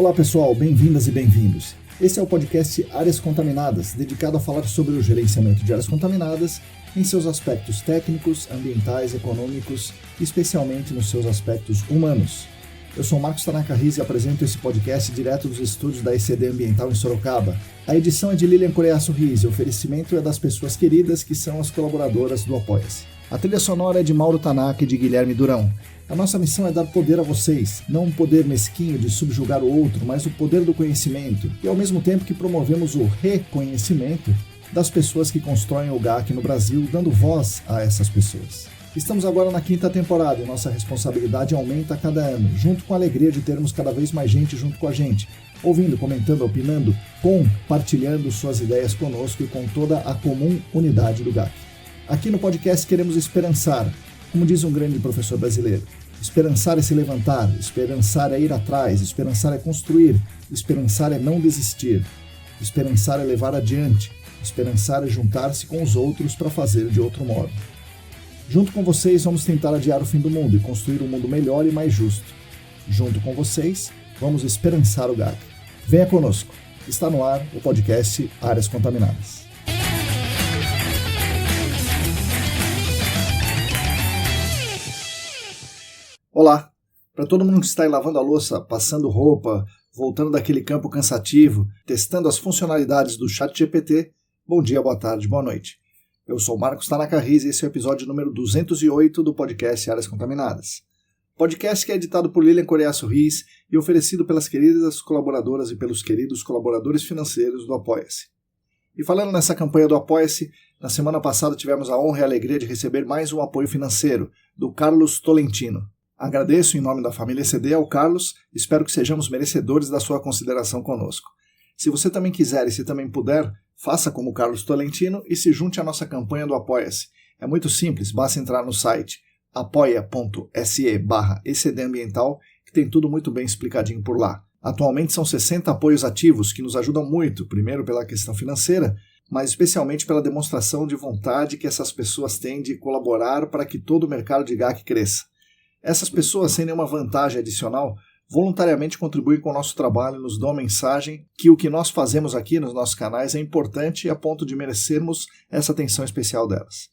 Olá pessoal, bem-vindas e bem-vindos. Esse é o podcast Áreas Contaminadas, dedicado a falar sobre o gerenciamento de áreas contaminadas em seus aspectos técnicos, ambientais, econômicos e especialmente nos seus aspectos humanos. Eu sou Marcos Tanaka Riz e apresento esse podcast direto dos estúdios da ECD Ambiental em Sorocaba. A edição é de Lilian Coreaço Riz e o oferecimento é das pessoas queridas que são as colaboradoras do Apoia-se. A trilha sonora é de Mauro Tanaka e de Guilherme Durão. A nossa missão é dar poder a vocês, não um poder mesquinho de subjugar o outro, mas o poder do conhecimento, e ao mesmo tempo que promovemos o reconhecimento das pessoas que constroem o GAC no Brasil, dando voz a essas pessoas. Estamos agora na 5ª temporada e nossa responsabilidade aumenta a cada ano, junto com a alegria de termos cada vez mais gente junto com a gente, ouvindo, comentando, opinando, compartilhando suas ideias conosco e com toda a comum unidade do GAC. Aqui no podcast queremos esperançar, como diz um grande professor brasileiro. Esperançar é se levantar, esperançar é ir atrás, esperançar é construir, esperançar é não desistir, esperançar é levar adiante, esperançar é juntar-se com os outros para fazer de outro modo. Junto com vocês vamos tentar adiar o fim do mundo e construir um mundo melhor e mais justo. Junto com vocês vamos esperançar o GAC. Venha conosco, está no ar o podcast Áreas Contaminadas. Olá, para todo mundo que está aí lavando a louça, passando roupa, voltando daquele campo cansativo, testando as funcionalidades do ChatGPT, bom dia, boa tarde, boa noite. Eu sou Marcos Tanaka Riz e esse é o episódio número 208 do podcast Áreas Contaminadas. Podcast que é editado por Lilian Coreaço Riz e oferecido pelas queridas colaboradoras e pelos queridos colaboradores financeiros do Apoia-se. E falando nessa campanha do Apoia-se, na semana passada tivemos a honra e a alegria de receber mais um apoio financeiro, do Carlos Tolentino. Agradeço em nome da família ECD ao Carlos, espero que sejamos merecedores da sua consideração conosco. Se você também quiser e se também puder, faça como o Carlos Tolentino e se junte à nossa campanha do Apoia-se. É muito simples, basta entrar no site apoia.se/ecdambiental que tem tudo muito bem explicadinho por lá. Atualmente são 60 apoios ativos que nos ajudam muito, primeiro pela questão financeira, mas especialmente pela demonstração de vontade que essas pessoas têm de colaborar para que todo o mercado de GAC cresça. Essas pessoas, sem nenhuma vantagem adicional, voluntariamente contribuem com o nosso trabalho e nos dão a mensagem que o que nós fazemos aqui nos nossos canais é importante a ponto de merecermos essa atenção especial delas.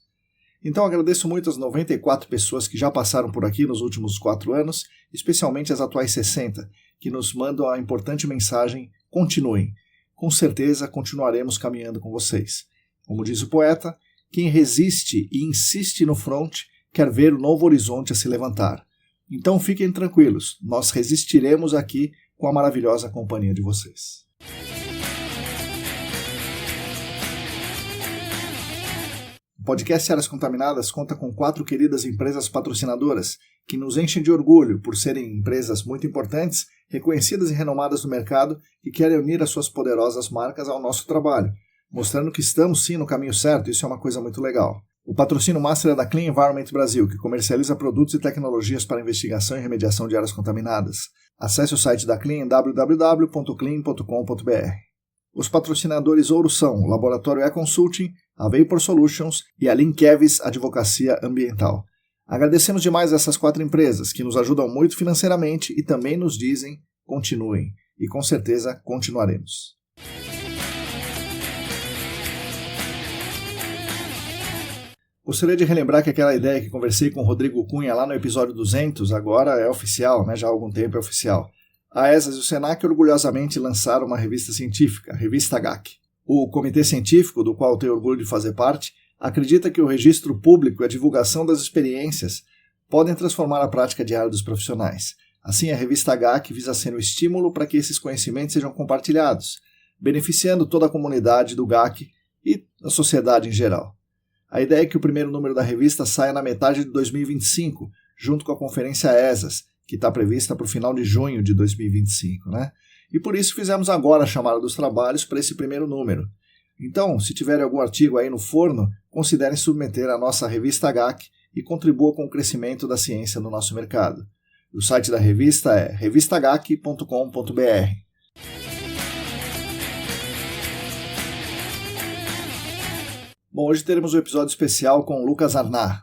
Então agradeço muito as 94 pessoas que já passaram por aqui nos últimos 4 anos, especialmente as atuais 60, que nos mandam a importante mensagem: continuem. Com certeza continuaremos caminhando com vocês. Como diz o poeta, quem resiste e insiste no fronte quer ver o novo horizonte a se levantar. Então fiquem tranquilos, nós resistiremos aqui com a maravilhosa companhia de vocês. O podcast Áreas Contaminadas conta com 4 queridas empresas patrocinadoras que nos enchem de orgulho por serem empresas muito importantes, reconhecidas e renomadas no mercado e querem unir as suas poderosas marcas ao nosso trabalho, mostrando que estamos sim no caminho certo, isso é uma coisa muito legal. O patrocínio master é da Clean Environment Brasil, que comercializa produtos e tecnologias para investigação e remediação de áreas contaminadas. Acesse o site da Clean em www.clean.com.br. Os patrocinadores ouro são o Laboratório E-Consulting, a Vapor Solutions e a Linkevis Advocacia Ambiental. Agradecemos demais a essas 4 empresas, que nos ajudam muito financeiramente e também nos dizem continuem, e com certeza continuaremos. Gostaria de relembrar que aquela ideia que conversei com o Rodrigo Cunha lá no episódio 200 agora é oficial, já há algum tempo é oficial. A ESAS e o SENAC orgulhosamente lançaram uma revista científica, a Revista GAC. O comitê científico, do qual tenho orgulho de fazer parte, acredita que o registro público e a divulgação das experiências podem transformar a prática diária dos profissionais. Assim, a Revista GAC visa ser um estímulo para que esses conhecimentos sejam compartilhados, beneficiando toda a comunidade do GAC e a sociedade em geral. A ideia é que o primeiro número da revista saia na metade de 2025, junto com a conferência ESAS, que está prevista para o final de junho de 2025, E por isso fizemos agora a chamada dos trabalhos para esse primeiro número. Então, se tiver algum artigo aí no forno, considerem submeter à nossa revista GAC e contribua com o crescimento da ciência no nosso mercado. O site da revista é revistagac.com.br. Bom, hoje teremos um episódio especial com o Lucas Arnaz.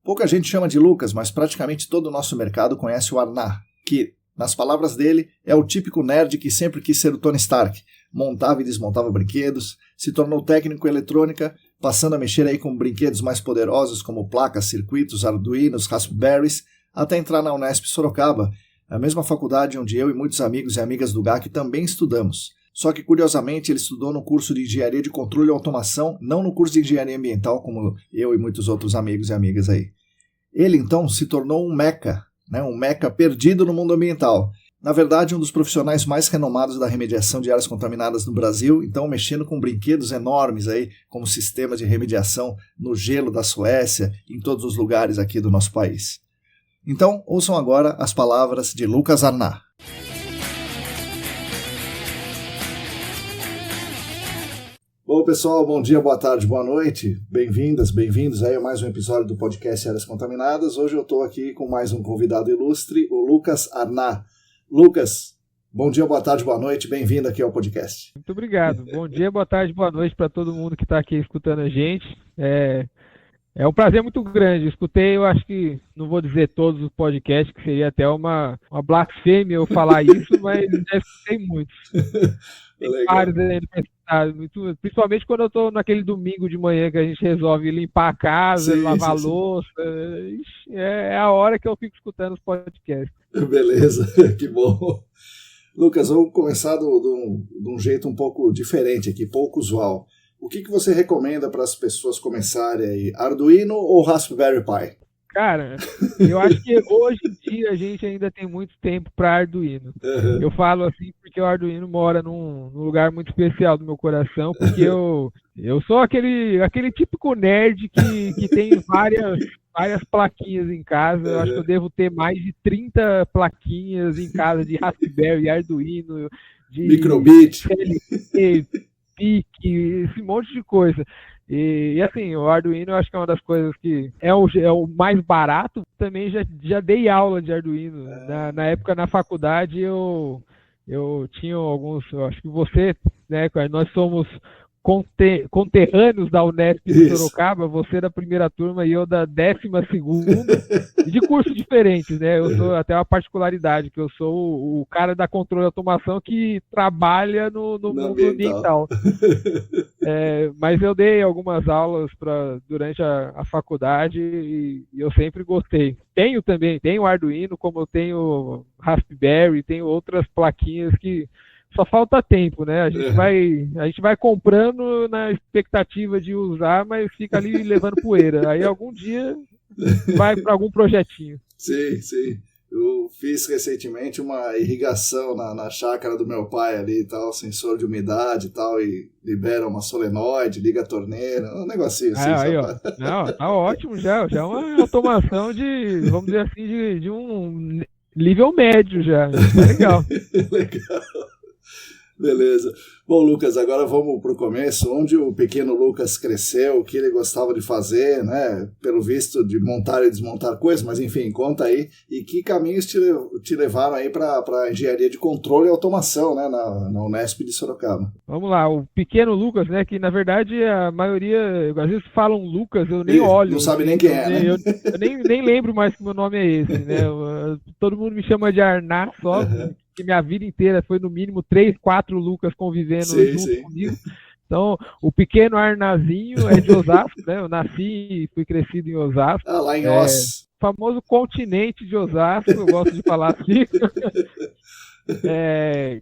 Pouca gente chama de Lucas, mas praticamente todo o nosso mercado conhece o Arnaz, que Nas palavras dele, é o típico nerd que sempre quis ser o Tony Stark. Montava e desmontava brinquedos, se tornou técnico em eletrônica, passando a mexer aí com brinquedos mais poderosos como placas, circuitos, Arduinos, Raspberries, até entrar na Unesp Sorocaba, a mesma faculdade onde eu e muitos amigos e amigas do GAC também estudamos. Só que, curiosamente, ele estudou no curso de Engenharia de Controle e Automação, não no curso de Engenharia Ambiental, como eu e muitos outros amigos e amigas aí. Ele, então, se tornou um meca, né? Um meca perdido no mundo ambiental. Na verdade, um dos profissionais mais renomados da remediação de áreas contaminadas no Brasil, então mexendo com brinquedos enormes aí, como sistemas de remediação no gelo da Suécia, em todos os lugares aqui do nosso país. Então, ouçam agora as palavras de Lucas Arnaz. Bom, pessoal, bom dia, boa tarde, boa noite. Bem-vindas, bem-vindos aí a mais um episódio do podcast Áreas Contaminadas. Hoje eu estou aqui com mais um convidado ilustre, o Lucas Arnaz. Lucas, bom dia, boa tarde, boa noite, bem-vindo aqui ao podcast. Muito obrigado. Bom dia, boa tarde, boa noite para todo mundo que está aqui escutando a gente. É um prazer muito grande. Escutei, eu acho que, não vou dizer todos os podcasts, que seria até uma blasfêmia eu falar isso, mas já escutei muitos. Tem vários ainda para escutar, principalmente quando eu estou naquele domingo de manhã que a gente resolve limpar a casa, lavar a louça. É a hora que eu fico escutando os podcasts. Beleza, que bom. Lucas, vamos começar de um jeito um pouco diferente aqui, pouco usual. O que você recomenda para as pessoas começarem aí? Arduino ou Raspberry Pi? Cara, eu acho que hoje em dia a gente ainda tem muito tempo para Arduino. Uhum. Eu falo assim porque o Arduino mora num lugar muito especial do meu coração, porque eu sou aquele típico nerd que tem várias plaquinhas em casa. Eu acho que eu devo ter mais de 30 plaquinhas em casa de Raspberry, Arduino, de Microbit, PIC, esse monte de coisa. E assim, o Arduino eu acho que é uma das coisas que é o mais barato. Também já dei aula de Arduino. Na época, na faculdade, eu tinha alguns, eu acho que você, né, nós somos conterrâneos da Unesp de Sorocaba, você da primeira turma e eu da 12ª, de cursos diferentes, né? Eu sou até uma particularidade, que eu sou o cara da controle e automação que trabalha no mundo ambiental. Mas eu dei algumas aulas durante a faculdade e eu sempre gostei. Tenho Arduino, como eu tenho Raspberry, tenho outras plaquinhas que só falta tempo, né? A gente vai comprando na expectativa de usar, mas fica ali levando poeira. Aí algum dia vai para algum projetinho. Sim, sim. Eu fiz recentemente uma irrigação na chácara do meu pai ali e tal, sensor de umidade e tal, e libera uma solenoide, liga a torneira, um negocinho assim. Aí, ó. Não, tá ótimo já é uma automação vamos dizer assim, de um nível médio já. Tá legal. Legal. Beleza. Bom, Lucas, agora vamos para o começo. Onde o pequeno Lucas cresceu, o que ele gostava de fazer, né? Pelo visto, de montar e desmontar coisas, mas enfim, conta aí. E que caminhos te levaram aí para a engenharia de controle e automação, né? Na Unesp de Sorocaba. Vamos lá, o pequeno Lucas, né? Que na verdade a maioria, às vezes falam Lucas, eu nem olho. Não sabe nem quem é, né? Eu nem lembro mais que meu nome é esse, né? Todo mundo me chama de Arnaz só. Que minha vida inteira foi no mínimo 3, 4 Lucas convivendo junto comigo. Então, o pequeno Arnazinho é de Osasco, né? Eu nasci e fui crescido em Osasco. Lá em Oss. Famoso continente de Osasco, eu gosto de falar assim.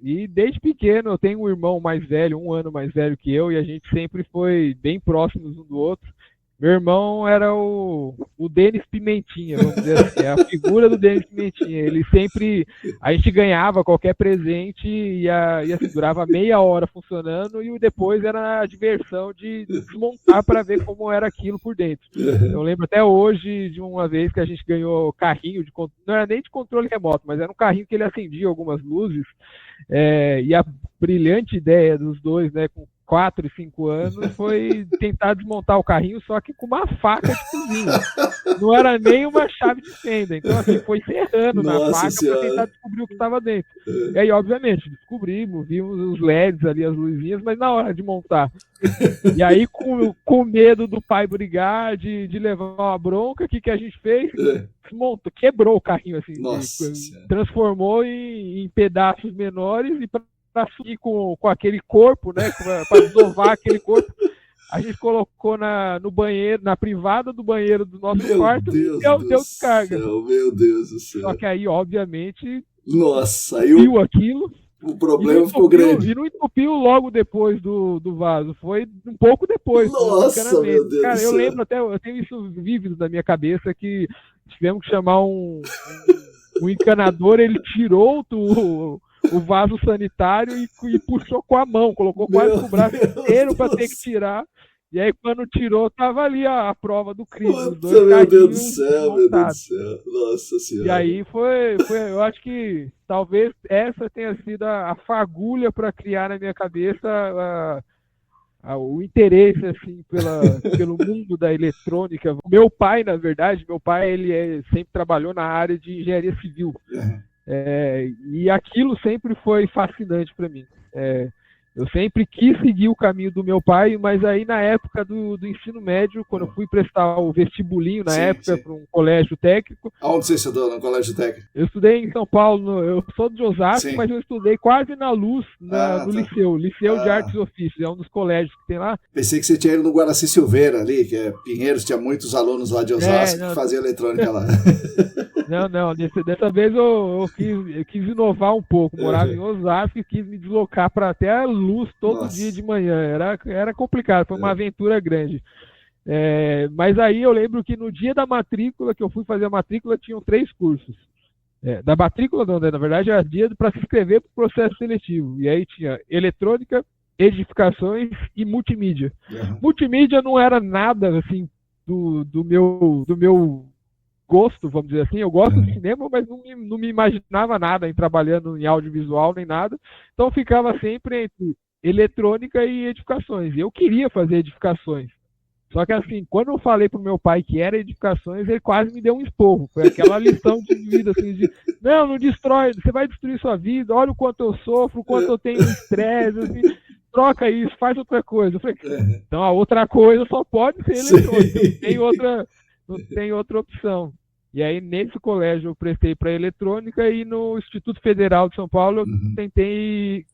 E desde pequeno eu tenho um irmão mais velho, 1 ano mais velho que eu, e a gente sempre foi bem próximos um do outro. Meu irmão era o Denis Pimentinha, vamos dizer assim, a figura do Denis Pimentinha. Ele sempre, a gente ganhava qualquer presente e assim, durava meia hora funcionando e depois era a diversão de desmontar para ver como era aquilo por dentro. Eu lembro até hoje de uma vez que a gente ganhou carrinho, não era nem de controle remoto, mas era um carrinho que ele acendia algumas luzes, e a brilhante ideia dos dois, né, com 4 e 5 anos foi tentar desmontar o carrinho, só que com uma faca de cozinha. Não era nem uma chave de fenda. Então, assim, foi serrando na faca para tentar descobrir o que estava dentro. E aí, obviamente, descobrimos, vimos os LEDs ali, as luzinhas, mas na hora de montar. E aí, com medo do pai brigar, de levar uma bronca, o que a gente fez? Desmontou, quebrou o carrinho, assim, transformou em pedaços menores e para subir com aquele corpo, né, para desovar aquele corpo, a gente colocou no banheiro, na privada do banheiro do nosso quarto e deu descarga. Meu Deus do céu. Só que aí, obviamente, saiu aquilo. O problema ficou grande. E não entupiu logo depois do vaso, foi um pouco depois. Nossa, meu Deus. Cara, eu lembro até, eu tenho isso vívido na minha cabeça, que tivemos que chamar um encanador, ele tirou o vaso sanitário e puxou com a mão, colocou quase o braço inteiro para ter que tirar. E aí, quando tirou, tava ali a prova do crime. Meu Deus do céu, meu Deus do céu. Nossa Senhora. E aí foi, eu acho que talvez essa tenha sido a fagulha para criar na minha cabeça o interesse assim, pelo mundo da eletrônica. Meu pai, na verdade, ele sempre trabalhou na área de engenharia civil. E aquilo sempre foi fascinante para mim. Eu sempre quis seguir o caminho do meu pai, mas aí na época do ensino médio, quando eu fui prestar o vestibulinho, para um colégio técnico... Aonde você estudou no colégio técnico? Eu estudei em São Paulo, eu sou de Osasco, mas eu estudei quase na Luz, no Liceu de Artes e Ofícios, é um dos colégios que tem lá. Pensei que você tinha ido no Guaraci Silveira ali, que é Pinheiros, tinha muitos alunos lá de Osasco que faziam eletrônica lá. Não, dessa vez eu quis inovar um pouco, morava em Osasco e quis me deslocar para até a Luz todo dia de manhã, era complicado, foi uma aventura grande. Mas aí eu lembro que no dia da matrícula, que eu fui fazer a matrícula, tinham 3 cursos. Da matrícula não, né? Na verdade era dia para se inscrever para o processo seletivo, e aí tinha eletrônica, edificações e multimídia. Multimídia não era nada assim do meu gosto, vamos dizer assim. Eu gosto de cinema, mas não me imaginava nada trabalhando em audiovisual nem nada. Então ficava sempre entre eletrônica e edificações. E eu queria fazer edificações. Só que assim, quando eu falei pro meu pai que era edificações, ele quase me deu um esporro. Foi aquela lição de vida, assim, não destrói, você vai destruir sua vida, olha o quanto eu sofro, o quanto eu tenho estresse, assim, troca isso, faz outra coisa. Eu falei, então a outra coisa só pode ser eletrônica, não tem outra opção. E aí, nesse colégio, eu prestei para eletrônica e no Instituto Federal de São Paulo eu tentei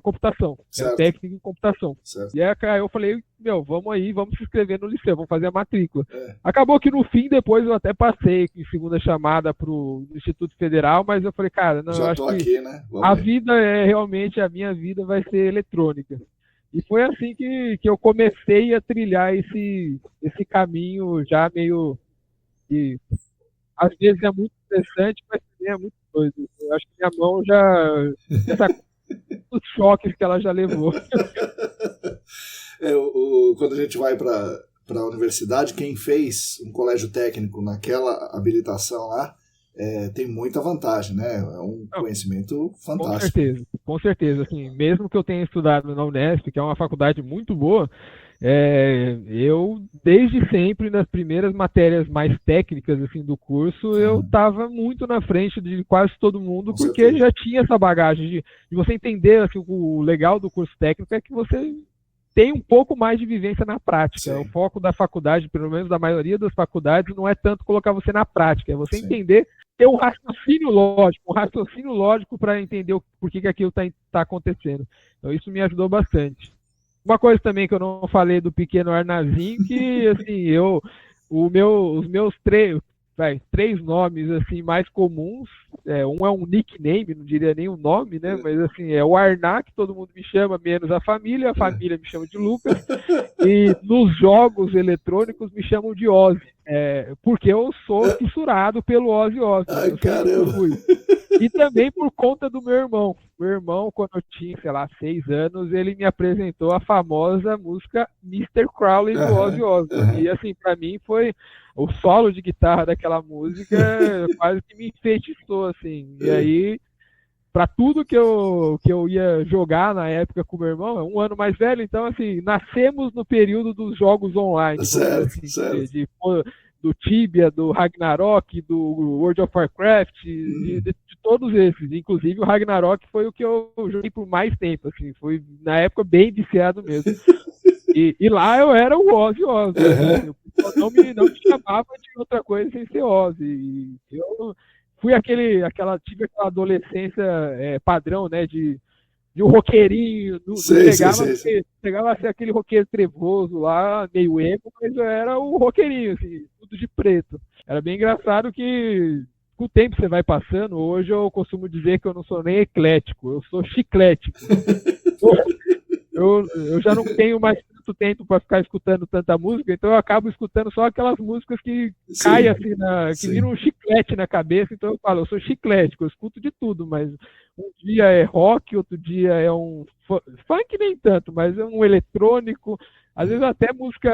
computação, técnico em computação. E aí eu falei, vamos se inscrever no liceu, vamos fazer a matrícula. Acabou que no fim, depois eu até passei em segunda chamada para o Instituto Federal, mas eu falei, cara, não, eu acho que né? A vida realmente, a minha vida vai ser eletrônica. E foi assim que eu comecei a trilhar esse caminho já meio... que às vezes é muito interessante, mas também é muito doido. Eu acho que minha mão já os choques que ela já levou. Quando a gente vai para a universidade, quem fez um colégio técnico naquela habilitação lá tem muita vantagem, né? É um conhecimento fantástico. Com certeza. Assim, mesmo que eu tenha estudado na Unesp, que é uma faculdade muito boa, eu, desde sempre, nas primeiras matérias mais técnicas assim, do curso, eu estava muito na frente de quase todo mundo, porque já tinha essa bagagem de você entender assim, o legal do curso técnico é que você tem um pouco mais de vivência na prática. O foco da faculdade, pelo menos da maioria das faculdades, não é tanto colocar você na prática, é você entender, ter um raciocínio lógico para entender por que aquilo está acontecendo. Então isso me ajudou bastante. Uma coisa também que eu não falei do pequeno Arnazinho, que assim, os meus 3 nomes assim, mais comuns, um é um nickname, não diria nem um nome, né? Mas assim, é o Arná, que todo mundo me chama, menos a família me chama de Lucas, e nos jogos eletrônicos me chamam de Ozzy, porque eu sou fissurado pelo Ozzy Osbourne. Ai, caramba! E também por conta do meu irmão. Meu irmão, quando eu tinha, 6 anos, ele me apresentou a famosa música Mr. Crowley do Ozzy Osbourne. E assim, pra mim foi o solo de guitarra daquela música quase que me enfeitiçou, assim. E aí, para tudo que eu ia jogar na época com o meu irmão, é um ano mais velho, então assim, nascemos no período dos jogos online, Certo, assim, certo. do Tibia, do Ragnarok, do World of Warcraft, de todos esses. Inclusive o Ragnarok foi o que eu joguei por mais tempo, assim, foi na época bem viciado mesmo. E lá eu era o Ozzy, assim, o pessoal não me chamava de outra coisa sem ser Ozzy. E eu fui tive aquela adolescência padrão, né, de um roqueirinho, não chegava a ser aquele roqueiro trevoso lá, meio emo, mas eu era o roqueirinho, assim, tudo de preto. Era bem engraçado que com o tempo você vai passando, hoje eu costumo dizer que eu não sou nem eclético, eu sou chiclético. Eu já não tenho mais tanto tempo para ficar escutando tanta música, então eu acabo escutando só aquelas músicas que caem assim, que viram um chiclete na cabeça, então eu falo, eu sou chiclético, eu escuto de tudo, mas um dia é rock, outro dia é um funk nem tanto, mas é um eletrônico, às vezes até música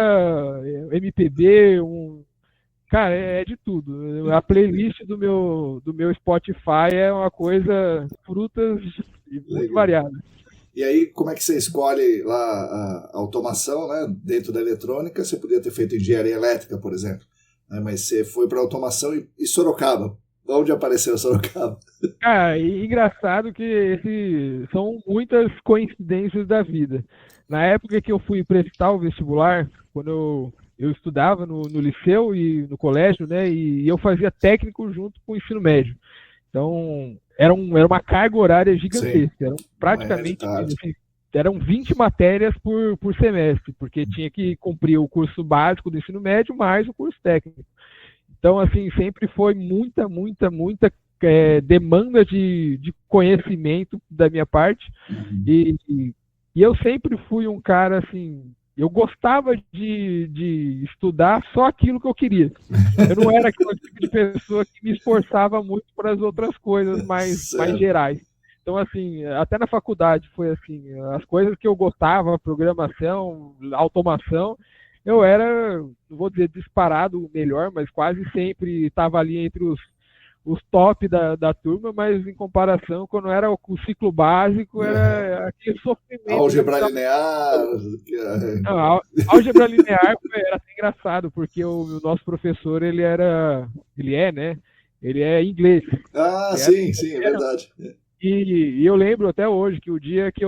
MPB, cara, é de tudo. A playlist do meu Spotify é uma coisa, frutas muito variadas. E aí, como é que você escolhe lá a automação, né? Dentro da eletrônica, você podia ter feito engenharia elétrica, por exemplo, né? Mas você foi para automação e Sorocaba. Onde apareceu Sorocaba? Cara, e engraçado que são muitas coincidências da vida. Na época que eu fui prestar o vestibular, quando eu estudava no liceu e no colégio, né? E eu fazia técnico junto com o ensino médio. Então, era uma carga horária gigantesca. Eram praticamente, assim, eram 20 matérias por semestre, porque tinha que cumprir o curso básico do ensino médio mais o curso técnico. Então, assim, sempre foi muita demanda de conhecimento da minha parte. E eu sempre fui um cara, assim, eu gostava de estudar só aquilo que eu queria. Eu não era aquele tipo de pessoa que me esforçava muito para as outras coisas mais gerais. Então, assim, até na faculdade foi assim, as coisas que eu gostava, programação, automação, eu era, não vou dizer disparado o melhor, mas quase sempre estava ali entre os top da turma, mas em comparação, quando era o ciclo básico, era aquele sofrimento. Álgebra linear. Não, álgebra linear era até engraçado, porque o nosso professor, ele é, né? Ele é inglês. Sim, é verdade. E eu lembro até hoje que o dia que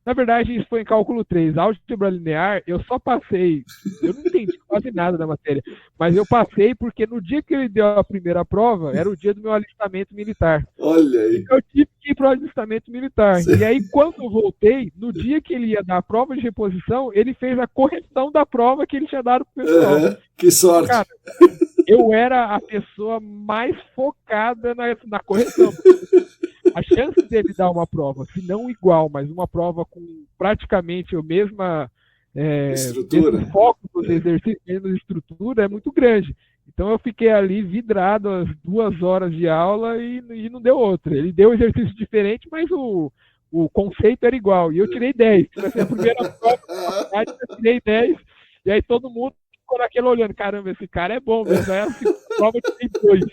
na verdade, isso foi em cálculo 3. Álgebra linear, eu só passei. Eu não entendi quase nada da matéria. Mas eu passei porque no dia que ele deu a primeira prova, era o dia do meu alistamento militar. Olha aí. Eu tive que ir para o alistamento militar. Sim. E aí, quando eu voltei, no dia que ele ia dar a prova de reposição, ele fez a correção da prova que ele tinha dado para o pessoal. Que sorte. Cara, eu era a pessoa mais focada na correção. A chance dele dar uma prova, se não igual, mas uma prova com praticamente a mesma estrutura, mesmo foco dos exercícios, mesma estrutura, é muito grande. Então eu fiquei ali vidrado as 2 horas de aula e não deu outra. Ele deu um exercício diferente, mas o conceito era igual. E eu tirei 10. Vai ser a primeira prova da faculdade, eu tirei 10. E aí todo mundo ficou naquele olhando, caramba, esse cara é bom, mas aí a prova eu tirei 2.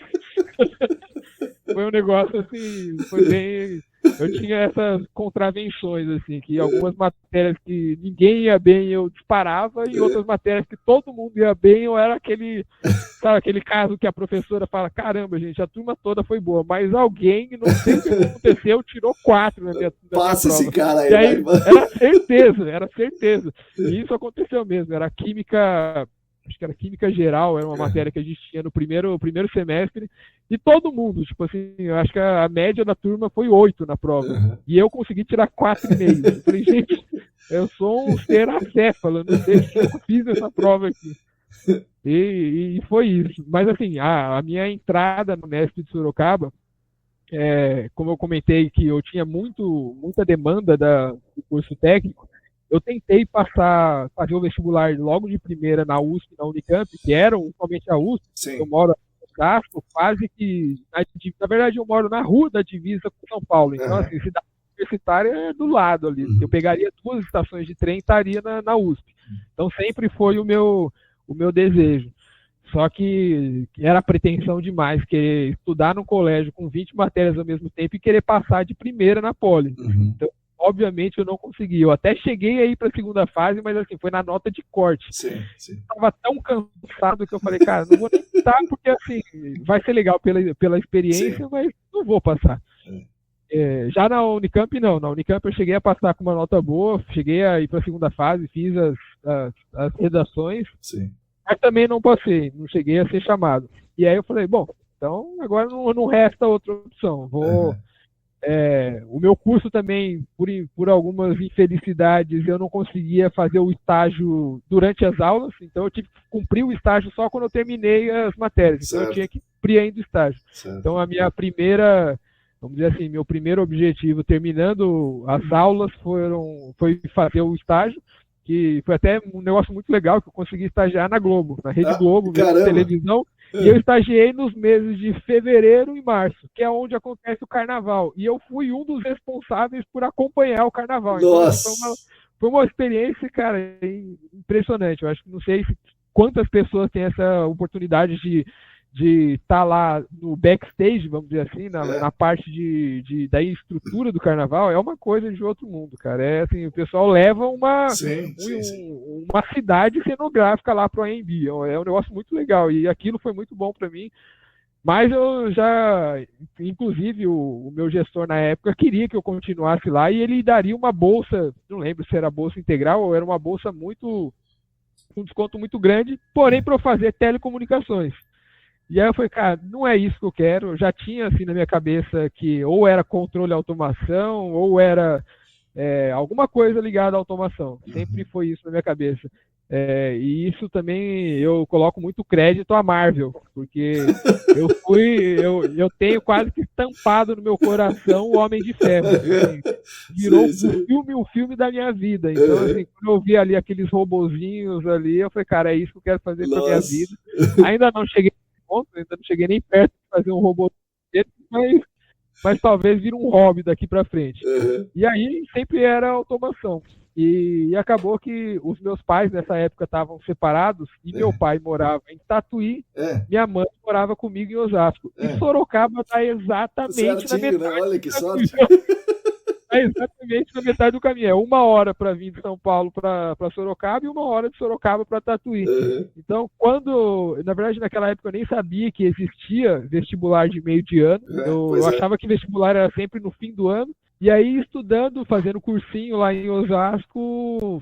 Foi um negócio assim, foi bem. Eu tinha essas contravenções, assim, que algumas matérias que ninguém ia bem eu disparava, e outras matérias que todo mundo ia bem, eu era aquele caso que a professora fala, caramba, gente, a turma toda foi boa, mas alguém, não sei o que aconteceu, tirou 4 na minha prova. Esse cara aí, e aí era certeza. E isso aconteceu mesmo, era química. Acho que era química geral, era uma matéria que a gente tinha no primeiro semestre, e todo mundo, tipo assim, eu acho que a média da turma foi 8 na prova, e eu consegui tirar 4,5. Eu falei, gente, eu sou um ser acéfalo, não sei se eu fiz essa prova aqui. E foi isso. Mas assim, a minha entrada no Unesp de Sorocaba, como eu comentei que eu tinha muita demanda do curso técnico, eu tentei fazer o vestibular logo de primeira na USP, na Unicamp, que era somente a USP. Sim. Eu moro no Casco, quase que. Na verdade, eu moro na rua da divisa com São Paulo. Então, assim, cidade universitária é do lado ali. Eu pegaria 2 estações de trem e estaria na USP. Então, sempre foi o meu desejo. Só que era pretensão demais querer estudar no colégio com 20 matérias ao mesmo tempo e querer passar de primeira na poli. Então, obviamente, eu não consegui. Eu até cheguei aí para a segunda fase, mas assim, foi na nota de corte. Sim. Estava tão cansado que eu falei, cara, não vou nem tentar, porque assim, vai ser legal pela experiência, mas não vou passar. Já na Unicamp, não. Na Unicamp eu cheguei a passar com uma nota boa, cheguei a ir para a segunda fase, fiz as redações, mas também não passei, não cheguei a ser chamado. E aí eu falei, bom, então agora não resta outra opção. O meu curso também, por algumas infelicidades, eu não conseguia fazer o estágio durante as aulas, então eu tive que cumprir o estágio só quando eu terminei as matérias. Então eu tinha que cumprir ainda o estágio. Então a minha vamos dizer assim, meu primeiro objetivo, terminando as aulas, foi fazer o estágio, que foi até um negócio muito legal, que eu consegui estagiar na Globo, na Rede Globo, na televisão, e eu estagiei nos meses de fevereiro e março, que é onde acontece o carnaval, e eu fui um dos responsáveis por acompanhar o carnaval. Nossa. Então, foi uma experiência, cara, impressionante. Eu acho que não sei quantas pessoas têm essa oportunidade de estar lá no backstage, vamos dizer assim, na parte da estrutura do carnaval. É uma coisa de outro mundo, cara. É assim, o pessoal leva uma cidade cenográfica lá pro AMB. É um negócio muito legal, e aquilo foi muito bom para mim. Mas eu inclusive o meu gestor na época queria que eu continuasse lá, e ele daria uma bolsa, não lembro se era bolsa integral ou era uma bolsa um desconto muito grande, porém para eu fazer telecomunicações. E aí eu falei, cara, não é isso que eu quero. Eu já tinha assim na minha cabeça que ou era controle e automação, ou era alguma coisa ligada à automação. Sempre foi isso na minha cabeça. E isso também eu coloco muito crédito à Marvel, porque eu tenho quase que estampado no meu coração o Homem de Ferro. Assim, virou o filme da minha vida. Então, assim, quando eu vi ali aqueles robozinhos ali, eu falei, cara, é isso que eu quero fazer pra minha vida. Ainda não cheguei nem perto de fazer um robô, mas talvez vire um hobby daqui para frente. E aí sempre era automação. E acabou que os meus pais nessa época estavam separados, e meu pai morava em Tatuí, minha mãe morava comigo em Osasco. E Sorocaba está exatamente na metade. Né? Olha que sorte. É exatamente na metade do caminho. É 1 hora para vir de São Paulo para Sorocaba e 1 hora de Sorocaba para Tatuí. Então, na verdade, naquela época eu nem sabia que existia vestibular de meio de ano. Eu achava que vestibular era sempre no fim do ano. E aí, estudando, fazendo cursinho lá em Osasco,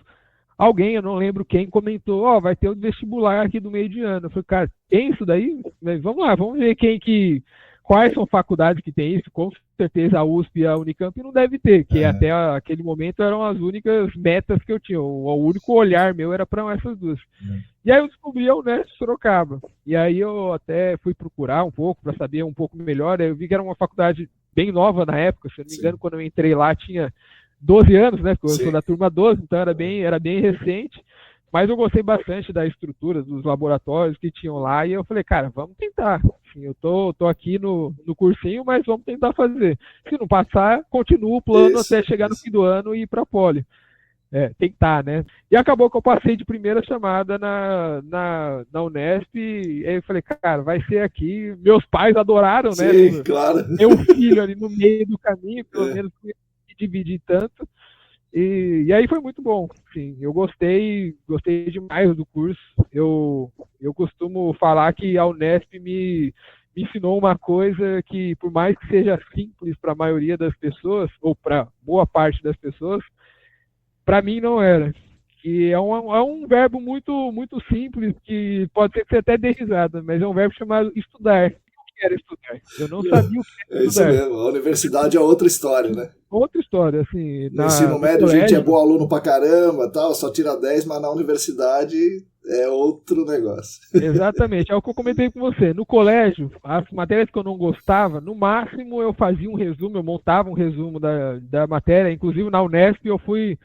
alguém, eu não lembro quem, comentou, vai ter um vestibular aqui do meio de ano. Eu falei, cara, tem isso daí? Vamos lá, vamos ver quais são faculdades que tem isso. Com certeza a USP e a Unicamp não deve ter, que até aquele momento eram as únicas metas que eu tinha. O único olhar meu era para essas duas. E aí eu descobri a Unesp Sorocaba. E aí eu até fui procurar um pouco, para saber um pouco melhor. Eu vi que era uma faculdade bem nova na época, se eu não me engano, quando eu entrei lá tinha 12 anos, né? Porque eu sou da turma 12, então era bem recente. Mas eu gostei bastante da estrutura, dos laboratórios que tinham lá, e eu falei, cara, vamos tentar. Assim, eu tô aqui no cursinho, mas vamos tentar fazer. Se não passar, continuo o plano até chegar no fim do ano e ir para a poli. Tentar, né? E acabou que eu passei de primeira chamada na Unesp, e aí eu falei, cara, vai ser aqui. Meus pais adoraram, né? Claro. Meu filho ali no meio do caminho, pelo menos me dividir tanto. E aí foi muito bom, sim. Eu gostei demais do curso. Eu costumo falar que a Unesp me ensinou uma coisa que, por mais que seja simples para a maioria das pessoas, ou para boa parte das pessoas, para mim não era. Que é um verbo muito, muito simples, que pode ser que você até dê risada, mas é um verbo chamado estudar. Que era estudar. Eu não sabia o que era estudar. É isso mesmo, a universidade é outra história, né? Outra história, assim. No ensino médio, a gente é bom aluno pra caramba, tal, só tira 10, mas na universidade é outro negócio. Exatamente, é o que eu comentei com você. No colégio, as matérias que eu não gostava, no máximo eu fazia um resumo, eu montava um resumo da matéria. Inclusive na Unesp eu fui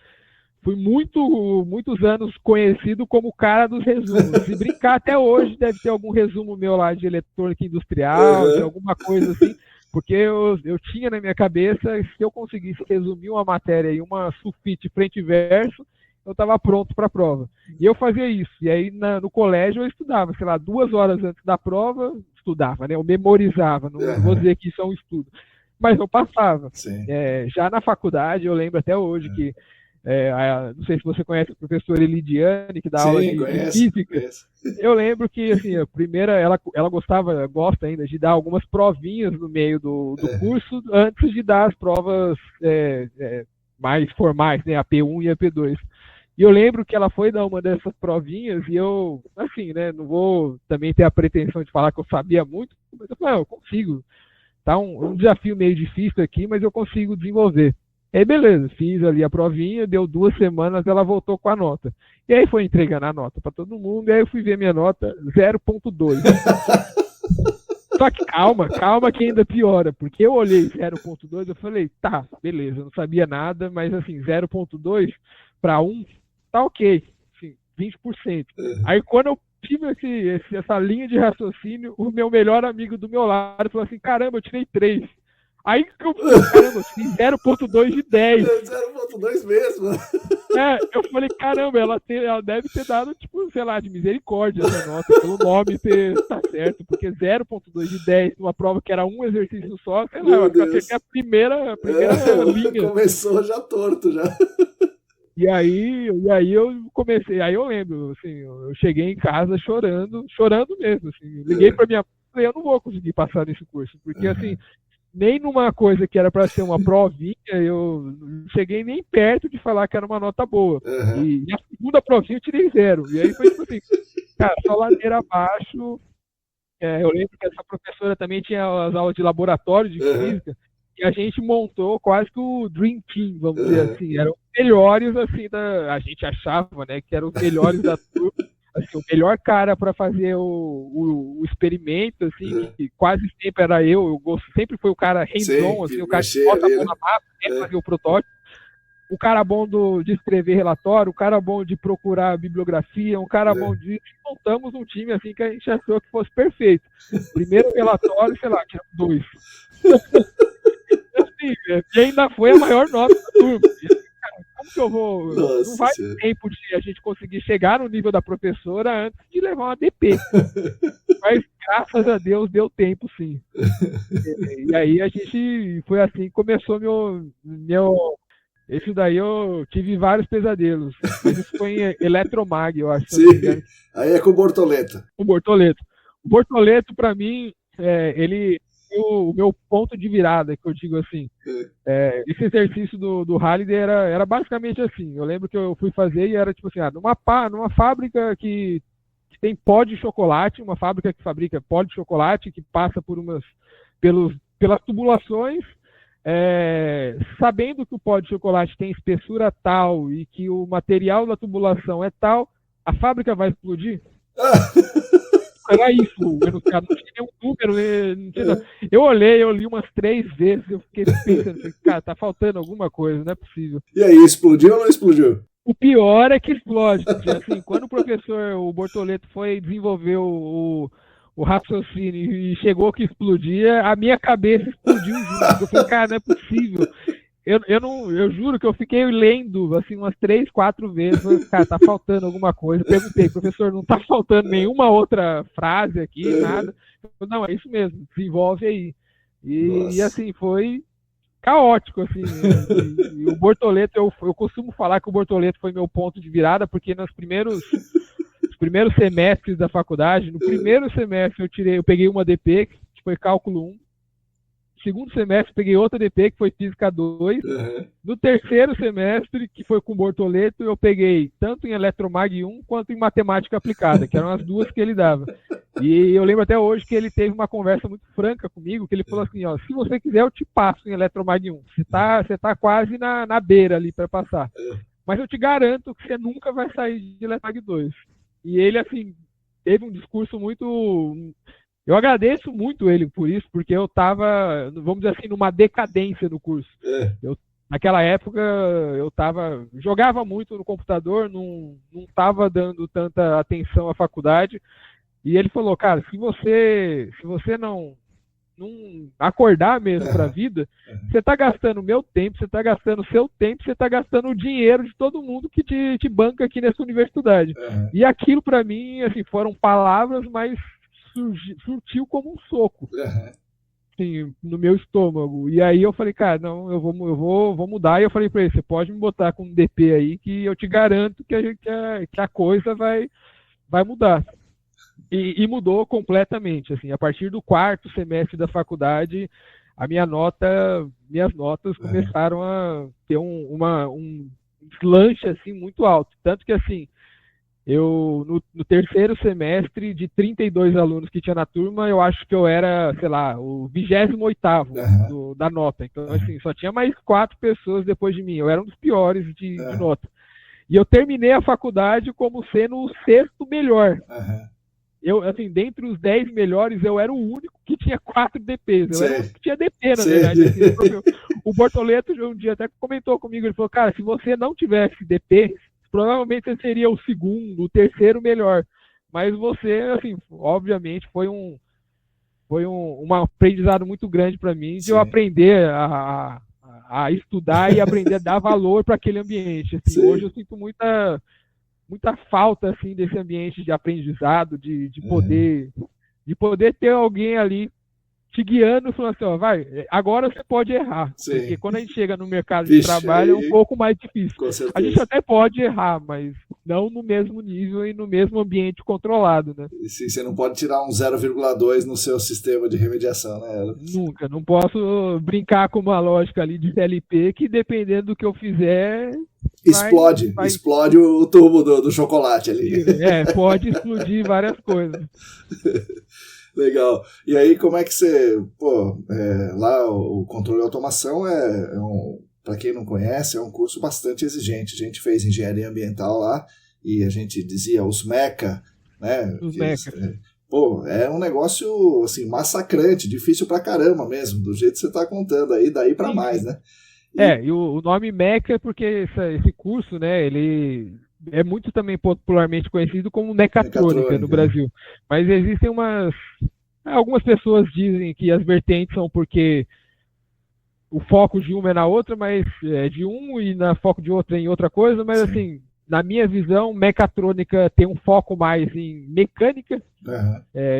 muitos anos conhecido como o cara dos resumos. Se brincar, até hoje deve ter algum resumo meu lá de eletrônica industrial, de alguma coisa assim, porque eu tinha na minha cabeça, se eu conseguisse resumir uma matéria em uma sulfite frente e verso, eu estava pronto para a prova. E eu fazia isso. E aí no colégio eu estudava, sei lá, 2 horas antes da prova, estudava, né? Eu memorizava, não vou dizer que isso é um estudo. Mas eu passava. Já na faculdade, eu lembro até hoje que, não sei se você conhece a professora Elidiane, que dá aula de física. Conheço. Eu lembro que, assim, a primeira, ela gosta ainda de dar algumas provinhas no meio do curso, antes de dar as provas mais formais, né, a P1 e a P2. E eu lembro que ela foi dar uma dessas provinhas e eu, assim, né, não vou também ter a pretensão de falar que eu sabia muito, mas eu falei, eu consigo. Tá um desafio meio difícil aqui, mas eu consigo desenvolver. E aí, beleza, fiz ali a provinha, deu 2 semanas, ela voltou com a nota. E aí foi entregando a nota para todo mundo, e aí eu fui ver minha nota, 0.2. Só que calma que ainda piora, porque eu olhei 0.2, eu falei, tá, beleza, eu não sabia nada, mas assim, 0.2 para 1, tá ok, assim, 20%. Aí quando eu tive essa linha de raciocínio, o meu melhor amigo do meu lado falou assim, caramba, eu tirei 3. Aí que eu falei, caramba, eu fiz 0.2 de 10. 0.2 mesmo. Eu falei, caramba, ela deve ter dado, tipo, sei lá, de misericórdia essa nota, pelo nome tá certo, porque 0.2 de 10, numa prova que era um exercício só, sei lá, eu acertei a primeira linha. Começou já torto, já. E aí eu comecei, aí eu lembro, assim, eu cheguei em casa chorando mesmo, assim, liguei pra minha mãe e falei, eu não vou conseguir passar nesse curso, porque assim, nem numa coisa que era para ser uma provinha, eu não cheguei nem perto de falar que era uma nota boa. E a segunda provinha eu tirei 0. E aí foi tipo assim, cara, só ladeira abaixo. Eu lembro que essa professora também tinha as aulas de laboratório de física, e a gente montou quase que o Dream Team, vamos dizer assim. Eram os melhores, assim, a gente achava, né, que eram os melhores da turma. Assim, o melhor cara para fazer o experimento, assim, que quase sempre era eu sempre foi o cara hands-on, assim, o cara que bota a mão na massa, fazer o protótipo, o cara bom de escrever relatório, o cara bom de procurar bibliografia, um cara bom de... Montamos um time, assim, que a gente achou que fosse perfeito. Primeiro relatório, sei lá, tinha 2. Assim, e ainda foi a maior nota da turma. Como que eu vou... Nossa, não vai ter tempo de a gente conseguir chegar no nível da professora antes de levar uma DP. Mas, graças a Deus, deu tempo, sim. E aí a gente... Foi assim que começou Esse daí eu tive vários pesadelos. Mas isso foi em Eletromag, eu acho. Sim, aí é com o Bortoleto. O Bortoleto, pra mim, ele... O meu ponto de virada, que eu digo assim, esse exercício do Halliday era basicamente assim. Eu lembro que eu fui fazer e era tipo assim, numa fábrica que tem pó de chocolate, uma fábrica que fabrica pó de chocolate, que passa pelas tubulações, sabendo que o pó de chocolate tem espessura tal e que o material da tubulação é tal, a fábrica vai explodir? Era isso, não tinha nenhum número, não tinha. Eu li umas 3 vezes, eu fiquei pensando, cara, tá faltando alguma coisa, não é possível. E aí, explodiu ou não explodiu? O pior é que explode, porque, assim, quando o Bortoleto foi desenvolver o raciocínio e chegou que explodia, a minha cabeça explodiu junto. Eu falei, cara, não é possível. Eu juro que eu fiquei lendo assim umas 3, 4 vezes. Falei, cara, tá faltando alguma coisa. Perguntei, professor, não tá faltando nenhuma outra frase aqui, nada. Falei, não, é isso mesmo, desenvolve aí. E assim, foi caótico, assim. E o Bortoleto, eu costumo falar que o Bortoleto foi meu ponto de virada, porque nos primeiros semestres da faculdade, no primeiro semestre eu peguei uma DP, que foi cálculo 1. Segundo semestre, peguei outra DP, que foi Física 2. No terceiro semestre, que foi com o Bortoleto, eu peguei tanto em Eletromag 1 quanto em Matemática Aplicada, que eram as 2 que ele dava. E eu lembro até hoje que ele teve uma conversa muito franca comigo, que ele falou assim, ó, se você quiser eu te passo em Eletromag 1. Você tá quase na beira ali para passar. Mas eu te garanto que você nunca vai sair de Eletromag 2. E ele, assim, teve um discurso muito... Eu agradeço muito ele por isso, porque eu estava, vamos dizer assim, numa decadência no curso. Naquela época, jogava muito no computador, não estava dando tanta atenção à faculdade. E ele falou, cara, se você não acordar mesmo para a vida, você está gastando o meu tempo, você está gastando o seu tempo, você está gastando o dinheiro de todo mundo que te banca aqui nessa universidade. E aquilo, para mim, assim, foram palavras, mas surtiu como um soco. Assim, no meu estômago. E aí eu falei, cara, não, eu vou mudar. E eu falei pra ele, você pode me botar com um DP aí que eu te garanto que a coisa vai mudar. E mudou completamente. Assim, a partir do 4º semestre da faculdade, minhas notas começaram a ter um deslanche assim, muito alto. Tanto que assim, eu, no 3º semestre, de 32 alunos que tinha na turma, eu acho que eu era, sei lá, o 28º da nota. Então, assim, só tinha mais 4 pessoas depois de mim. Eu era um dos piores de nota. E eu terminei a faculdade como sendo o 6º melhor. Eu, assim, dentre os 10 melhores, eu era o único que tinha 4 DPs. Eu era o único que tinha DP, na verdade. Assim, o Bortoleto um dia até comentou comigo, ele falou, cara, se você não tivesse DP, provavelmente você seria o 2º, o 3º melhor. Mas você, assim, obviamente, foi um aprendizado muito grande para mim de eu aprender a estudar e aprender a dar valor para aquele ambiente. Assim, hoje eu sinto muita falta assim desse ambiente de aprendizado, de poder ter alguém ali te guiando, falando assim, ó, vai, agora você pode errar. Porque quando a gente chega no mercado de trabalho é um pouco mais difícil. A gente até pode errar, mas não no mesmo nível e no mesmo ambiente controlado, né? Sim, você não pode tirar um 0,2 no seu sistema de remediação, né? Nunca, não posso brincar com uma lógica ali de CLP que dependendo do que eu fizer... Explode o tubo do chocolate ali. Pode explodir várias coisas. Legal. E aí, como é que você... lá o controle e automação para quem não conhece, é um curso bastante exigente. A gente fez engenharia ambiental lá e a gente dizia os MECA, né? Os MECA. É um negócio assim, massacrante, difícil pra caramba mesmo, do jeito que você está contando aí, daí para mais, né? E o nome MECA é porque esse curso, né, ele é muito também popularmente conhecido como mecatrônica no Brasil. Mas existem algumas pessoas dizem que as vertentes são porque o foco de uma é na outra, mas de um e na foco de outra em outra coisa, mas assim, na minha visão, mecatrônica tem um foco mais em mecânica,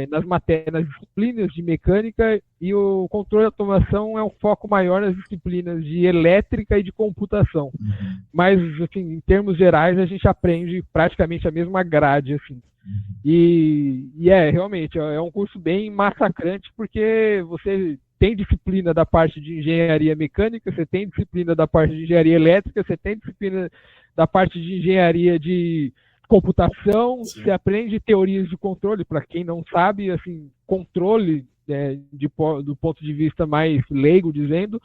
nas disciplinas de mecânica, e o controle de automação é um foco maior nas disciplinas de elétrica e de computação. Mas, assim, em termos gerais, a gente aprende praticamente a mesma grade, assim. E realmente, é um curso bem massacrante, porque você tem disciplina da parte de engenharia mecânica, você tem disciplina da parte de engenharia elétrica, você tem disciplina da parte de engenharia de computação, você aprende teorias de controle. Para quem não sabe, assim, controle, do ponto de vista mais leigo, dizendo,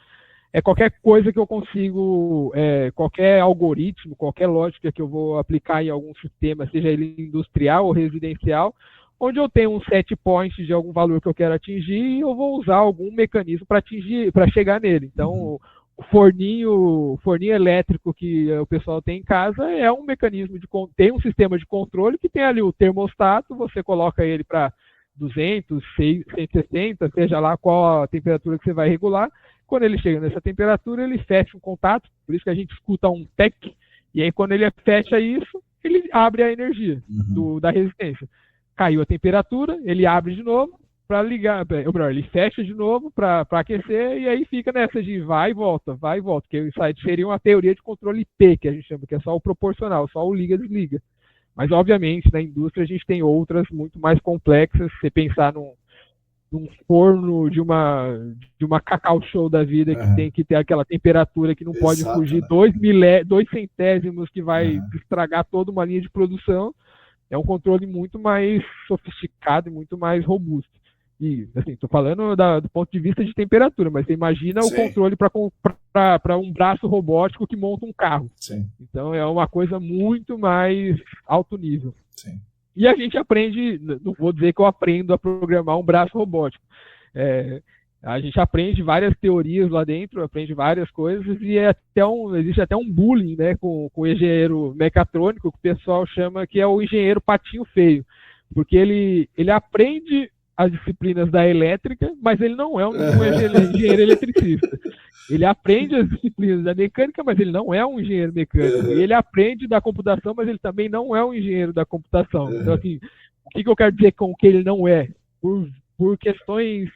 é qualquer coisa que eu consigo, qualquer algoritmo, qualquer lógica que eu vou aplicar em algum sistema, seja ele industrial ou residencial, onde eu tenho um set point de algum valor que eu quero atingir e eu vou usar algum mecanismo para chegar nele. Então, o forninho elétrico que o pessoal tem em casa é um mecanismo tem um sistema de controle que tem ali o termostato, você coloca ele para 200, 160, seja lá qual a temperatura que você vai regular. Quando ele chega nessa temperatura, ele fecha um contato, por isso que a gente escuta um TEC, e aí quando ele fecha isso, ele abre a energia da resistência. Caiu a temperatura, ele abre de novo para ligar, ou melhor, ele fecha de novo para aquecer, e aí fica nessa de vai e volta, que isso seria uma teoria de controle P, que a gente chama, que é só o proporcional, só o liga-desliga. Mas, obviamente, na indústria a gente tem outras muito mais complexas. Se você pensar num forno de uma Cacau Show da vida, que tem que ter aquela temperatura que não pode fugir 2 centésimos, que vai estragar toda uma linha de produção, é um controle muito mais sofisticado e muito mais robusto. E, assim, estou falando do ponto de vista de temperatura, mas você imagina o controle para um braço robótico que monta um carro. Então, é uma coisa muito mais alto nível. E a gente aprende, não vou dizer que eu aprendo a programar um braço robótico. A gente aprende várias teorias lá dentro, aprende várias coisas, e existe até um bullying, né, com o engenheiro mecatrônico, que o pessoal chama que é o engenheiro patinho feio. Porque ele aprende as disciplinas da elétrica, mas ele não é um engenheiro eletricista. Ele aprende as disciplinas da mecânica, mas ele não é um engenheiro mecânico. E ele aprende da computação, mas ele também não é um engenheiro da computação. Então, assim, o que eu quero dizer com que ele não é? Por questões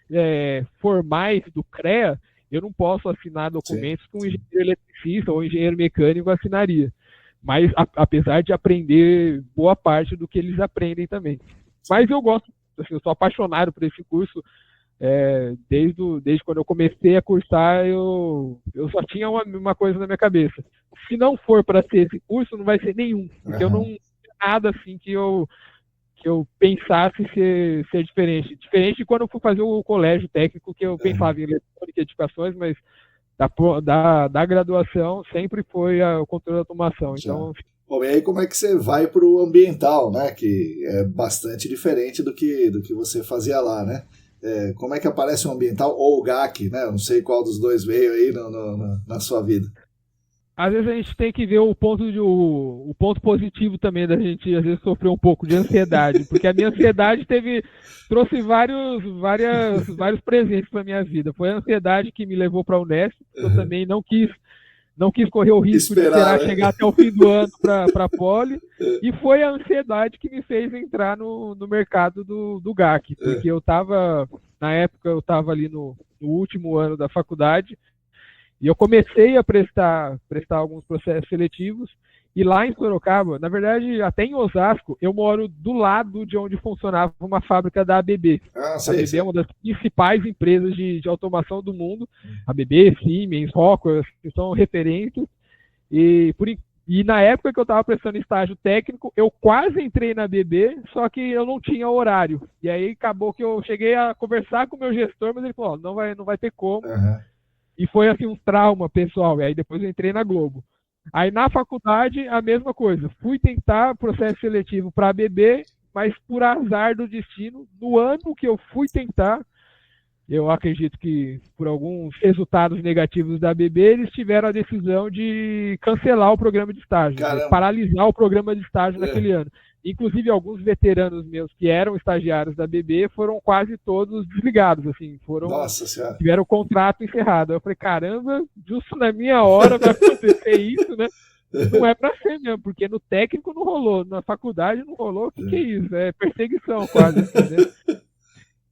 formais do CREA, eu não posso assinar documentos que um engenheiro eletricista ou engenheiro mecânico assinaria. Mas, apesar de aprender boa parte do que eles aprendem também. Mas eu gosto, assim, eu sou apaixonado por esse curso. Desde quando eu comecei a cursar, eu só tinha uma coisa na minha cabeça. Se não for para ser esse curso, não vai ser nenhum. Porque eu não tinha nada assim que eu pensasse ser diferente. Diferente de quando eu fui fazer o colégio técnico, que eu pensava em eletrônica e edificações, mas da graduação sempre foi o controle da automação. Então, bom, e aí como é que você vai para o ambiental, né? Que é bastante diferente do que você fazia lá, né? Como é que aparece o ambiental ou o GAC, né? Eu não sei qual dos dois veio aí na sua vida. Às vezes a gente tem que ver o ponto positivo também da gente, às vezes, sofrer um pouco de ansiedade, porque a minha ansiedade trouxe vários presentes para minha vida. Foi a ansiedade que me levou para a Unesp, eu também não quis correr o risco de esperar chegar até o fim do ano para a Poli, e foi a ansiedade que me fez entrar no mercado do GAC, porque na época eu estava ali no último ano da faculdade, e eu comecei a prestar alguns processos seletivos, e lá em Sorocaba, na verdade, até em Osasco, eu moro do lado de onde funcionava uma fábrica da ABB. A ABB é uma das principais empresas de automação do mundo. ABB, Siemens, Rockwell, que são referentes. E na época que eu estava prestando estágio técnico, eu quase entrei na ABB, só que eu não tinha horário. E aí acabou que eu cheguei a conversar com o meu gestor, mas ele falou, não vai ter como. E foi assim um trauma pessoal. E aí depois eu entrei na Globo. Aí na faculdade, a mesma coisa. Fui tentar processo seletivo para a ABB, mas por azar do destino, no ano que eu fui tentar, eu acredito que por alguns resultados negativos da ABB, eles tiveram a decisão de cancelar o programa de estágio, de paralisar o programa de estágio naquele ano. Inclusive, alguns veteranos meus que eram estagiários da ABB foram quase todos desligados, assim, tiveram o contrato encerrado. Eu falei, caramba, justo na minha hora vai acontecer isso, né? Não é pra ser mesmo, porque no técnico não rolou, na faculdade não rolou, o que é isso? É perseguição quase, assim, né?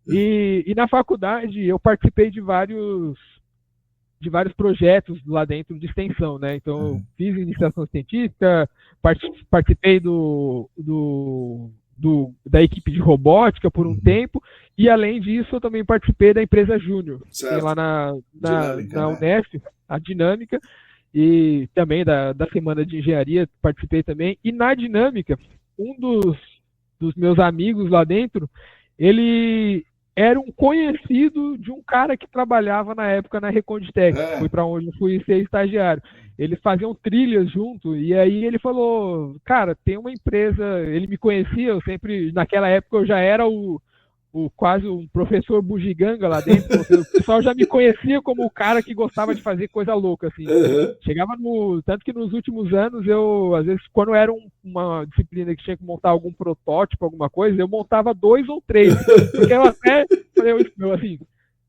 E na faculdade eu participei de vários projetos lá dentro de extensão, né? Então, eu fiz iniciação científica, participei da equipe de robótica por um tempo, e além disso, eu também participei da empresa Júnior, lá na Unesp, a Dinâmica, e também da Semana de Engenharia, participei também. E na Dinâmica, um dos meus amigos lá dentro, ele era um conhecido de um cara que trabalhava na época na Reconditec, foi para onde eu fui ser estagiário. Eles faziam trilhas junto, e aí ele falou, cara, tem uma empresa, ele me conhecia, eu sempre, naquela época eu já era quase um professor bugiganga lá dentro, o pessoal já me conhecia como o cara que gostava de fazer coisa louca, assim. Chegava tanto que nos últimos anos, às vezes, quando era uma disciplina que tinha que montar algum protótipo, alguma coisa, eu montava 2 ou 3, porque eu até falei, assim,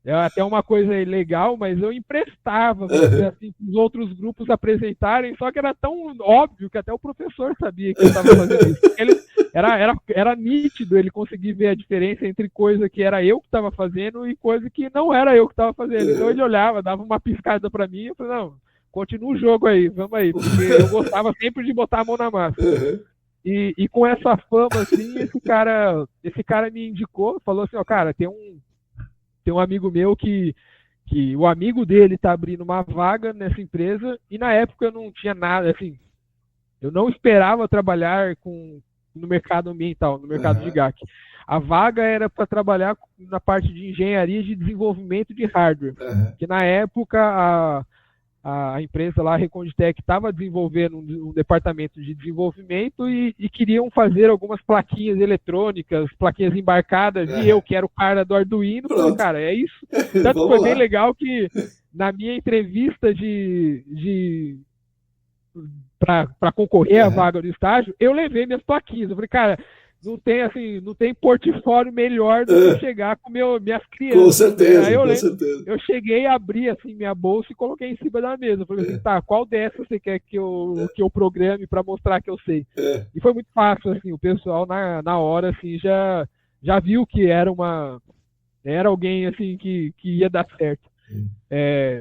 é até uma coisa legal, mas eu emprestava assim, os outros grupos apresentarem, só que era tão óbvio que até o professor sabia que eu estava fazendo isso. Era nítido ele conseguir ver a diferença entre coisa que era eu que estava fazendo e coisa que não era eu que estava fazendo. Então ele olhava, dava uma piscada para mim e eu falei, não, continua o jogo aí, vamos aí, porque eu gostava sempre de botar a mão na massa. E com essa fama, assim, esse cara me indicou, falou assim, ó, cara, tem um amigo meu que o amigo dele tá abrindo uma vaga nessa empresa, e na época eu não tinha nada, assim, eu não esperava trabalhar no mercado ambiental, no mercado de GAC. A vaga era para trabalhar na parte de engenharia de desenvolvimento de hardware, que na época a empresa lá, a Reconditec, estava desenvolvendo um departamento de desenvolvimento e queriam fazer algumas plaquinhas eletrônicas, plaquinhas embarcadas, e eu, que era o cara do Arduino, falei, cara, é isso. Tanto foi bem legal que na minha entrevista para concorrer à vaga do estágio, eu levei minhas plaquinhas. Eu falei, cara, não tem assim, não tem portfólio melhor do que chegar com minhas crianças. Com certeza, Aí com certeza. Eu cheguei, abri assim minha bolsa e coloquei em cima da mesa. Eu falei assim, tá, qual dessas você quer que eu programe para mostrar que eu sei? E foi muito fácil, assim, o pessoal na hora assim já viu que era alguém assim que ia dar certo.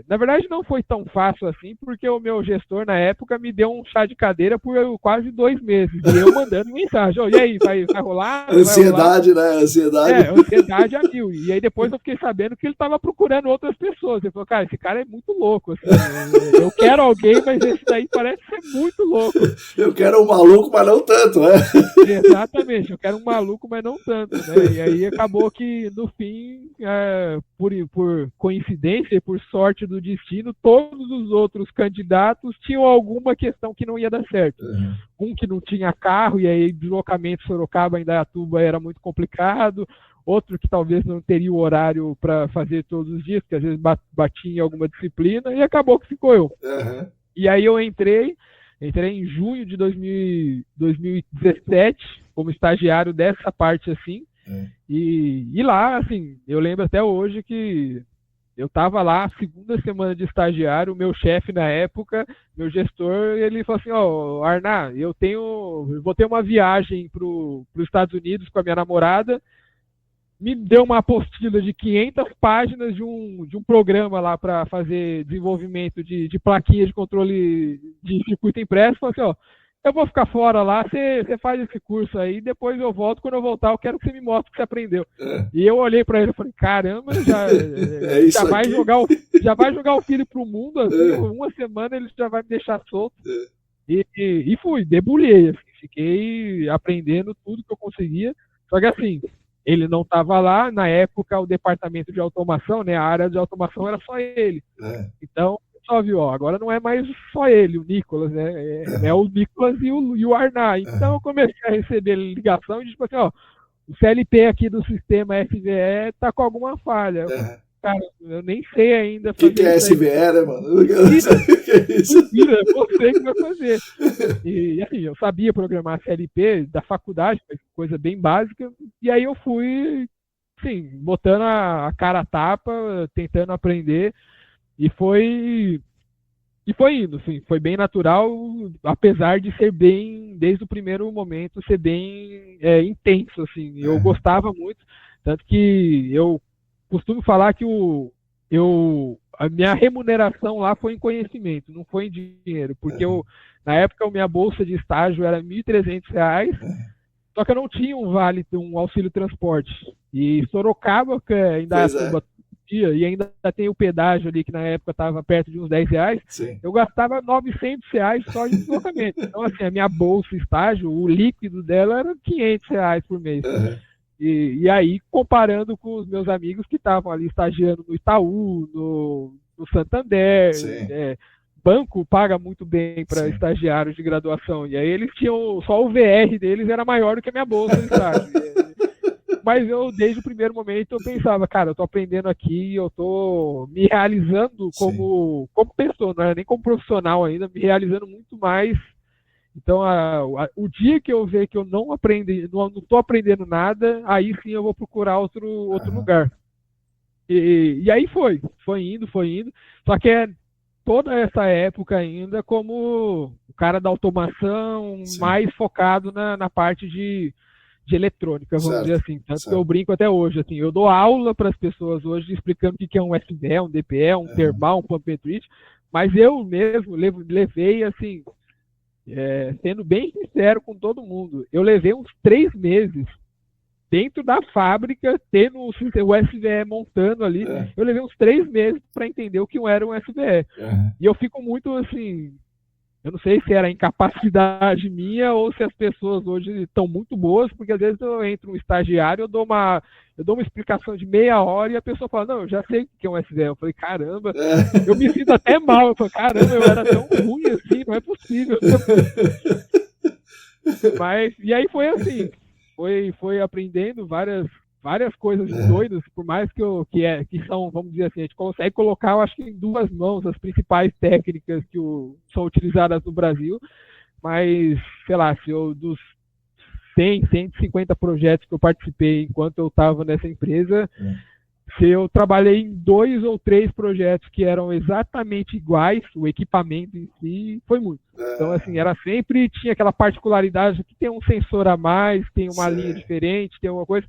Na verdade não foi tão fácil assim, porque o meu gestor na época me deu um chá de cadeira por quase 2 meses, e eu mandando mensagem, e aí, vai rolar? Ansiedade, né? Ansiedade. Ansiedade a mil. E aí depois eu fiquei sabendo que ele estava procurando outras pessoas. Ele falou, cara, esse cara é muito louco, assim, eu quero alguém, mas esse daí parece ser muito louco. Eu quero um maluco, mas não tanto, né? Exatamente, eu quero um maluco, mas não tanto, né? E aí acabou que, no fim, por coincidência e por sorte do destino, todos os outros candidatos tinham alguma questão que não ia dar certo. Um que não tinha carro, e aí deslocamento Sorocaba em Indaiatuba era muito complicado. Outro que talvez não teria o horário para fazer todos os dias, porque às vezes batia em alguma disciplina, e acabou que ficou eu. E aí eu entrei em junho de 2017 como estagiário dessa parte assim. E lá, assim, eu lembro até hoje que eu estava lá, segunda semana de estagiário, o meu chefe na época, meu gestor, ele falou assim, Arná, eu vou ter uma viagem para os Estados Unidos com a minha namorada, me deu uma apostila de 500 páginas de um programa lá para fazer desenvolvimento de plaquinha de controle de circuito impresso, falou assim, eu vou ficar fora lá, você faz esse curso aí, depois eu volto, quando eu voltar eu quero que você me mostre o que você aprendeu. E eu olhei para ele e falei, caramba, já vai jogar o filho pro mundo, assim, uma semana ele já vai me deixar solto. E fui, debulhei, assim, fiquei aprendendo tudo que eu conseguia, só que assim, ele não estava lá, na época o departamento de automação, né, a área de automação era só ele. Então, só viu, agora não é mais só ele, o Nicolas, né? É o Nicolas e o Arná. Então eu comecei a receber ligação e tipo assim, o CLP aqui do sistema SVE tá com alguma falha. Cara, eu nem sei ainda fazer. O que é SVE, né, mano? Mentira, é você que vai fazer. E assim, eu sabia programar CLP da faculdade, coisa bem básica, e aí eu fui, assim, botando a cara a tapa, tentando aprender. E foi indo, assim, foi bem natural, apesar de ser desde o primeiro momento, ser bem intenso, assim. Eu gostava muito, tanto que eu costumo falar que a minha remuneração lá foi em conhecimento, não foi em dinheiro, porque na época a minha bolsa de estágio era R$ 1.300, só que eu não tinha um auxílio transporte. E Sorocaba, que ainda e ainda tem o pedágio ali, que na época estava perto de uns R$10, eu gastava R$900 só em deslocamento. Então, assim, a minha bolsa estágio, o líquido dela era R$500 por mês. E aí, comparando com os meus amigos que estavam ali estagiando no Itaú, no Santander, banco paga muito bem para estagiários de graduação. E aí eles tinham, só o VR deles era maior do que a minha bolsa de estágio. Mas eu, desde o primeiro momento, eu pensava, cara, eu tô aprendendo aqui, eu tô me realizando como pessoa, não era nem como profissional ainda, me realizando muito mais. Então, o dia que eu ver que eu não tô aprendendo nada, aí sim eu vou procurar outro lugar. E aí foi indo. Só que toda essa época ainda como o cara da automação, mais focado na parte de eletrônica, vamos dizer assim. Tanto que eu brinco até hoje, assim, eu dou aula para as pessoas hoje explicando o que é um SVE, um DPE, um thermal, um pump and twist, mas eu mesmo levei, assim, sendo bem sincero com todo mundo, eu levei uns 3 meses dentro da fábrica, tendo o SVE montando ali, eu levei uns 3 meses para entender o que era um SVE. E eu fico muito, assim, eu não sei se era incapacidade minha ou se as pessoas hoje estão muito boas, porque às vezes eu entro um estagiário, eu dou uma explicação de meia hora e a pessoa fala, não, eu já sei o que é um SVE. Eu falei, caramba, eu me sinto até mal. Eu falei, caramba, eu era tão ruim assim, não é possível. Mas, e aí foi assim, foi aprendendo várias coisas doidas, por mais que são, vamos dizer assim, a gente consegue colocar, eu acho que em 2 mãos, as principais técnicas são utilizadas no Brasil, mas, sei lá, se eu dos 100, 150 projetos que eu participei enquanto eu estava nessa empresa, se eu trabalhei em 2 ou 3 projetos que eram exatamente iguais, o equipamento em si, foi muito. Então, assim, tinha aquela particularidade que tem um sensor a mais, tem uma linha diferente, tem alguma coisa,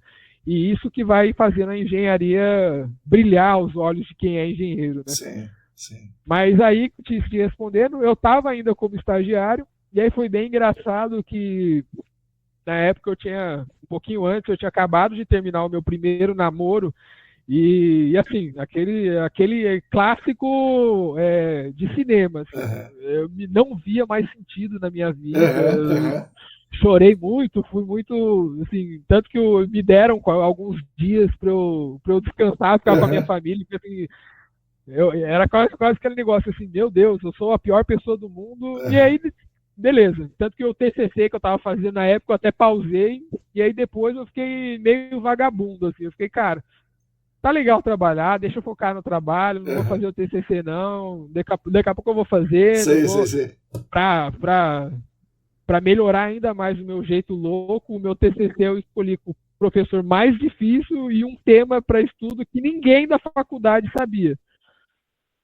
e isso que vai fazendo a engenharia brilhar aos olhos de quem é engenheiro, né? Sim. Mas aí, te respondendo, eu estava ainda como estagiário, e aí foi bem engraçado que, na época, um pouquinho antes, eu tinha acabado de terminar o meu primeiro namoro, e assim, aquele clássico de cinema. Assim, eu não via mais sentido na minha vida. Chorei muito, fui muito, assim, tanto que me deram alguns dias para eu descansar, ficar com a minha família, porque assim, era quase aquele negócio assim, meu Deus, eu sou a pior pessoa do mundo, e aí, beleza. Tanto que o TCC que eu estava fazendo na época, eu até pausei, e aí depois eu fiquei meio vagabundo, assim, eu fiquei, cara, tá legal trabalhar, deixa eu focar no trabalho, não vou fazer o TCC não, daqui a pouco eu vou fazer, para melhorar ainda mais o meu jeito louco, o meu TCC eu escolhi com o professor mais difícil e um tema para estudo que ninguém da faculdade sabia.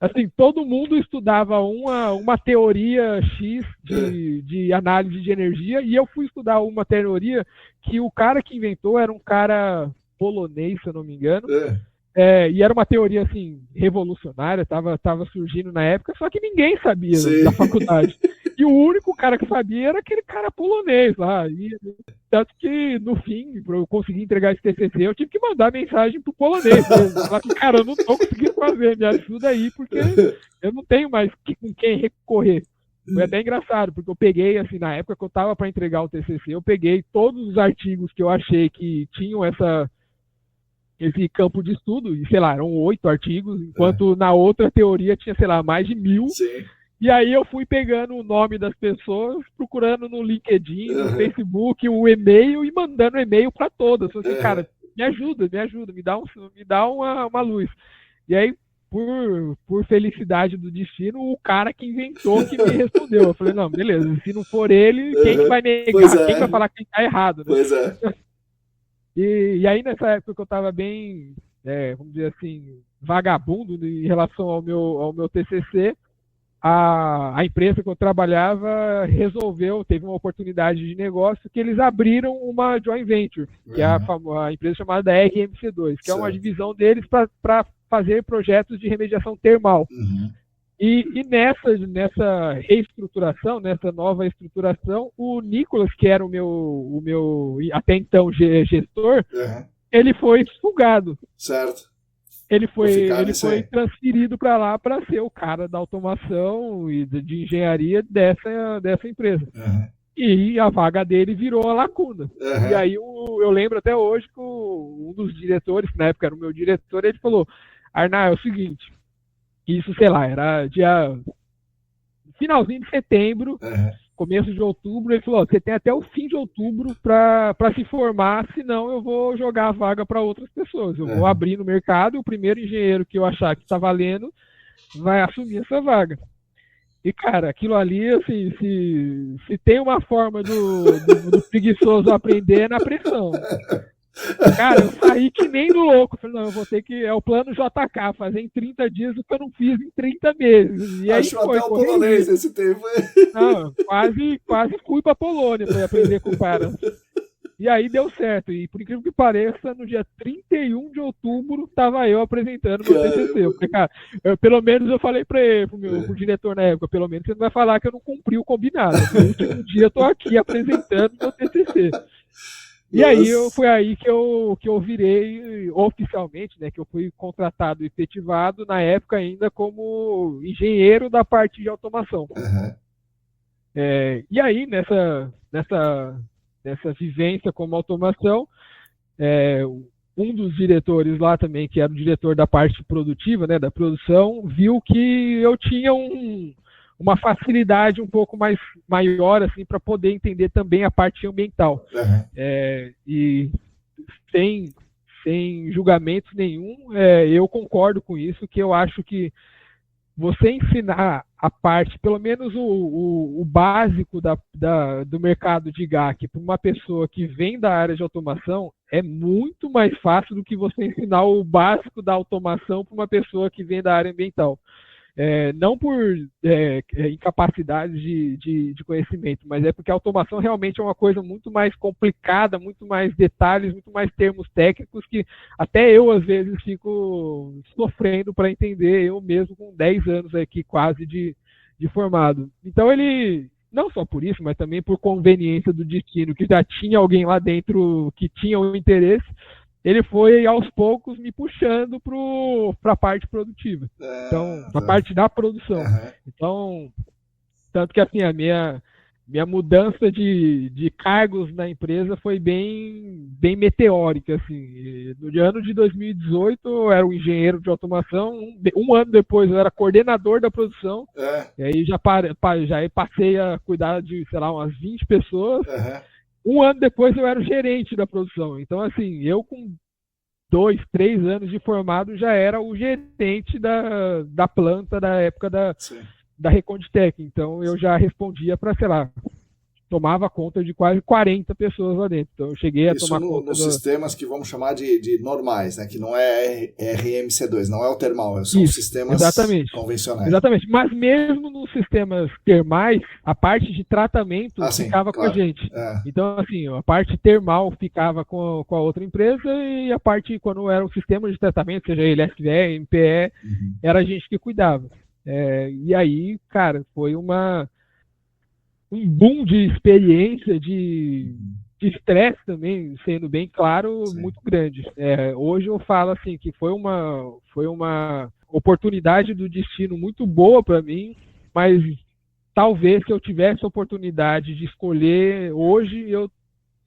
Assim, todo mundo estudava uma teoria X de análise de energia, e eu fui estudar uma teoria que o cara que inventou era um cara polonês, se eu não me engano, e era uma teoria, assim, revolucionária, tava surgindo na época, só que ninguém sabia da faculdade. E o único cara que sabia era aquele cara polonês lá. E, tanto que, no fim, para eu conseguir entregar esse TCC, eu tive que mandar mensagem pro polonês. Falar que, cara, eu não tô conseguindo fazer, me ajuda aí, porque eu não tenho mais com quem recorrer. Foi até engraçado, porque eu peguei, assim, na época que eu tava para entregar o TCC, eu peguei todos os artigos que eu achei que tinham esse campo de estudo, e, sei lá, eram 8 artigos, enquanto na outra teoria tinha, sei lá, mais de 1000. E aí eu fui pegando o nome das pessoas, procurando no LinkedIn, no Facebook, o e-mail, e mandando e-mail para todas. Eu falei assim, cara, me ajuda, me dá uma luz. E aí, por felicidade do destino, o cara que inventou que me respondeu. Eu falei, não, beleza, se não for ele, quem que vai negar? Quem vai falar que tá errado? Né? Pois é. E aí, nessa época que eu estava bem, vamos dizer assim, vagabundo em relação ao meu TCC, a empresa que eu trabalhava teve uma oportunidade de negócio que eles abriram uma joint venture, que é a empresa chamada RMC2, que é uma divisão deles para fazer projetos de remediação termal. E nessa reestruturação, nessa nova estruturação, o Nicolas, que era o meu até então gestor, ele foi expulgado. Certo. Ele foi transferido para lá para ser o cara da automação e de engenharia dessa empresa. E a vaga dele virou a lacuna. E aí eu lembro até hoje que um dos diretores, que na época era o meu diretor, ele falou, Arnar, é o seguinte, isso, sei lá, era finalzinho de setembro, começo de outubro, ele falou, você tem até o fim de outubro para se formar, senão eu vou jogar a vaga para outras pessoas. Eu vou abrir no mercado e o primeiro engenheiro que eu achar que está valendo vai assumir essa vaga. E, cara, aquilo ali, assim, se tem uma forma do preguiçoso aprender, é na pressão. Cara, eu saí que nem do louco. Falei, não, eu vou ter que. É o plano JK, fazer em 30 dias o que eu não fiz em 30 meses. E aí achou até o polonês nesse tempo. Não, quase fui pra Polônia para aprender com o cara. E aí deu certo. E por incrível que pareça, no dia 31 de outubro, tava eu apresentando meu TCC. Eu falei, cara, pelo menos eu falei pro diretor na época, pelo menos você não vai falar que eu não cumpri o combinado. No último dia eu tô aqui apresentando meu TCC. E aí foi aí que eu virei oficialmente, né, que eu fui contratado e efetivado na época ainda como engenheiro da parte de automação. E aí nessa vivência como automação, um dos diretores lá também, que era o diretor da parte produtiva, né, da produção, viu que eu tinha uma facilidade um pouco maior assim, para poder entender também a parte ambiental. E sem julgamento nenhum, eu concordo com isso, que eu acho que você ensinar a parte, pelo menos o básico do mercado de GAC para uma pessoa que vem da área de automação é muito mais fácil do que você ensinar o básico da automação para uma pessoa que vem da área ambiental. Não por incapacidade de conhecimento, mas é porque a automação realmente é uma coisa muito mais complicada, muito mais detalhes, muito mais termos técnicos que até eu, às vezes, fico sofrendo para entender, eu mesmo com 10 anos aqui quase de formado. Então ele, não só por isso, mas também por conveniência do destino, que já tinha alguém lá dentro que tinha um interesse, ele foi aos poucos me puxando para a parte produtiva. Então, a parte da produção. Então, tanto que assim, a minha mudança de cargos na empresa foi bem meteórica. Assim. No ano de 2018, eu era um engenheiro de automação, um ano depois eu era coordenador da produção, e aí já passei a cuidar de, sei lá, umas 20 pessoas. Um ano depois eu era o gerente da produção. Então, assim, eu com 2, 3 anos de formado já era o gerente da planta da época da Reconditec. Então, eu já respondia para, sei lá, tomava conta de quase 40 pessoas lá dentro. Então, eu cheguei a tomar conta nos sistemas que vamos chamar de normais, né? Que não é RMC2, não é o termal, são sistemas convencionais. Exatamente, mas mesmo nos sistemas termais, a parte de tratamento ficava com a gente. Então, assim, a parte termal ficava com a outra empresa e a parte, quando era o sistema de tratamento, seja ele SVE, MPE, era a gente que cuidava. E aí, cara, foi um boom de experiência, de estresse também, sendo bem claro, muito grande. Hoje eu falo assim que foi uma oportunidade do destino muito boa para mim, mas talvez se eu tivesse a oportunidade de escolher hoje, eu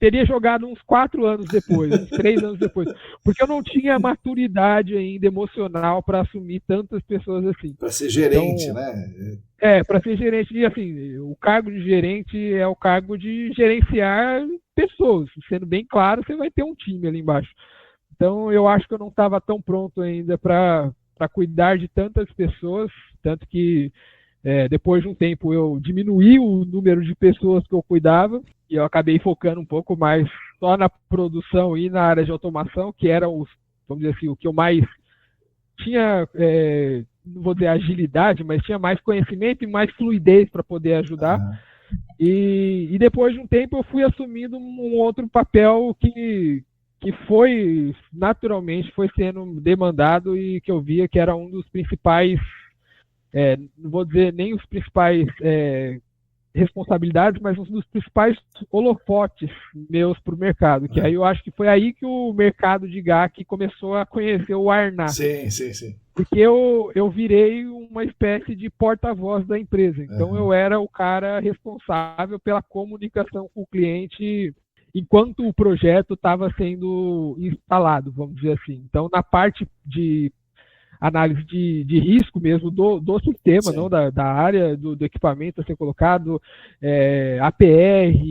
teria jogado uns 4 anos depois, uns 3 anos depois, porque eu não tinha maturidade ainda emocional para assumir tantas pessoas assim. Para ser gerente, então, né? Para ser gerente, e assim, o cargo de gerente é o cargo de gerenciar pessoas, sendo bem claro, você vai ter um time ali embaixo. Então, eu acho que eu não estava tão pronto ainda para cuidar de tantas pessoas, tanto que depois de um tempo eu diminuí o número de pessoas que eu cuidava, e eu acabei focando um pouco mais só na produção e na área de automação, que era vamos dizer assim, o que eu mais tinha, não vou dizer agilidade, mas tinha mais conhecimento e mais fluidez para poder ajudar. E depois de um tempo eu fui assumindo um outro papel que foi, naturalmente, foi sendo demandado e que eu via que era um dos principais, não vou dizer nem os principais responsabilidades, mas um dos principais holofotes meus para o mercado, que aí eu acho que foi aí que o mercado de GAC começou a conhecer o Arnaz. Sim. Porque eu virei uma espécie de porta-voz da empresa. Então eu era o cara responsável pela comunicação com o cliente enquanto o projeto estava sendo instalado, vamos dizer assim. Então, na parte de análise de risco mesmo do sistema, não da área, do equipamento a ser colocado, APR,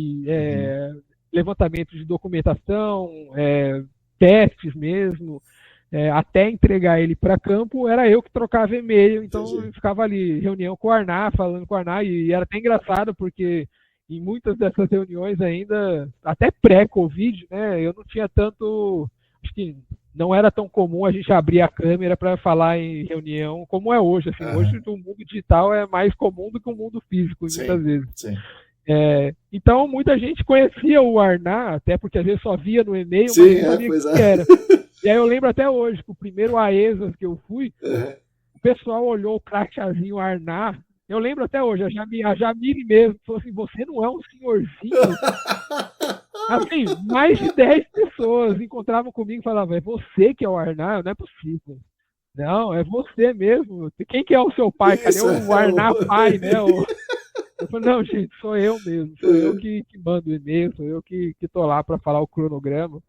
levantamento de documentação, testes mesmo, até entregar ele para campo, era eu que trocava e-mail, então eu ficava ali, reunião com o Arnaz, falando com o Arnaz, e era até engraçado, porque em muitas dessas reuniões ainda, até pré-Covid, né, eu não tinha tanto, acho que não era tão comum a gente abrir a câmera para falar em reunião como é hoje. Assim, hoje o mundo digital é mais comum do que o mundo físico, muitas vezes. Então, muita gente conhecia o Arnaz, até porque às vezes só via no e-mail, mas não sabia o que era. E aí eu lembro até hoje que o primeiro AESAS que eu fui, o pessoal olhou o crachazinho Arnaz. Eu lembro até hoje, a Jamile mesmo falou assim: você não é um senhorzinho? Assim, mais de 10 pessoas encontravam comigo e falavam: é você que é o Arnaz? Não é possível. Não, é você mesmo. Quem que é o seu pai? Cadê o Arnaz pai, né? Eu falei: não, gente, sou eu mesmo. Sou eu que mando o e-mail, sou eu que tô lá para falar o cronograma,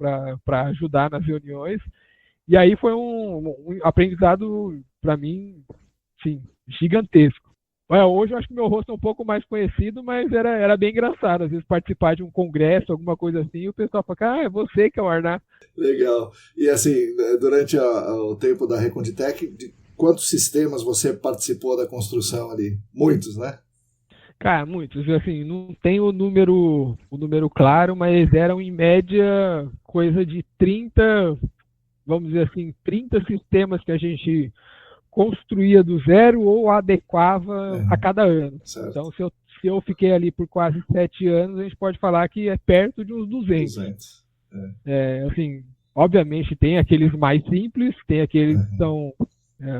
para ajudar nas reuniões. E aí foi um aprendizado, para mim, sim, gigantesco. Hoje eu acho que meu rosto é um pouco mais conhecido, mas era bem engraçado. Às vezes participar de um congresso, alguma coisa assim, e o pessoal fala: é você que é o Arnaz. Legal. E assim, durante o tempo da Reconditec, quantos sistemas você participou da construção ali? Muitos, né? Cara, muitos. Assim, não tem o número claro, mas eram em média coisa de 30, vamos dizer assim, 30 sistemas que a gente construía do zero ou adequava a cada ano. Certo. Então, se eu fiquei ali por quase 7 anos, a gente pode falar que é perto de uns 200. Assim, obviamente tem aqueles mais simples, tem aqueles que são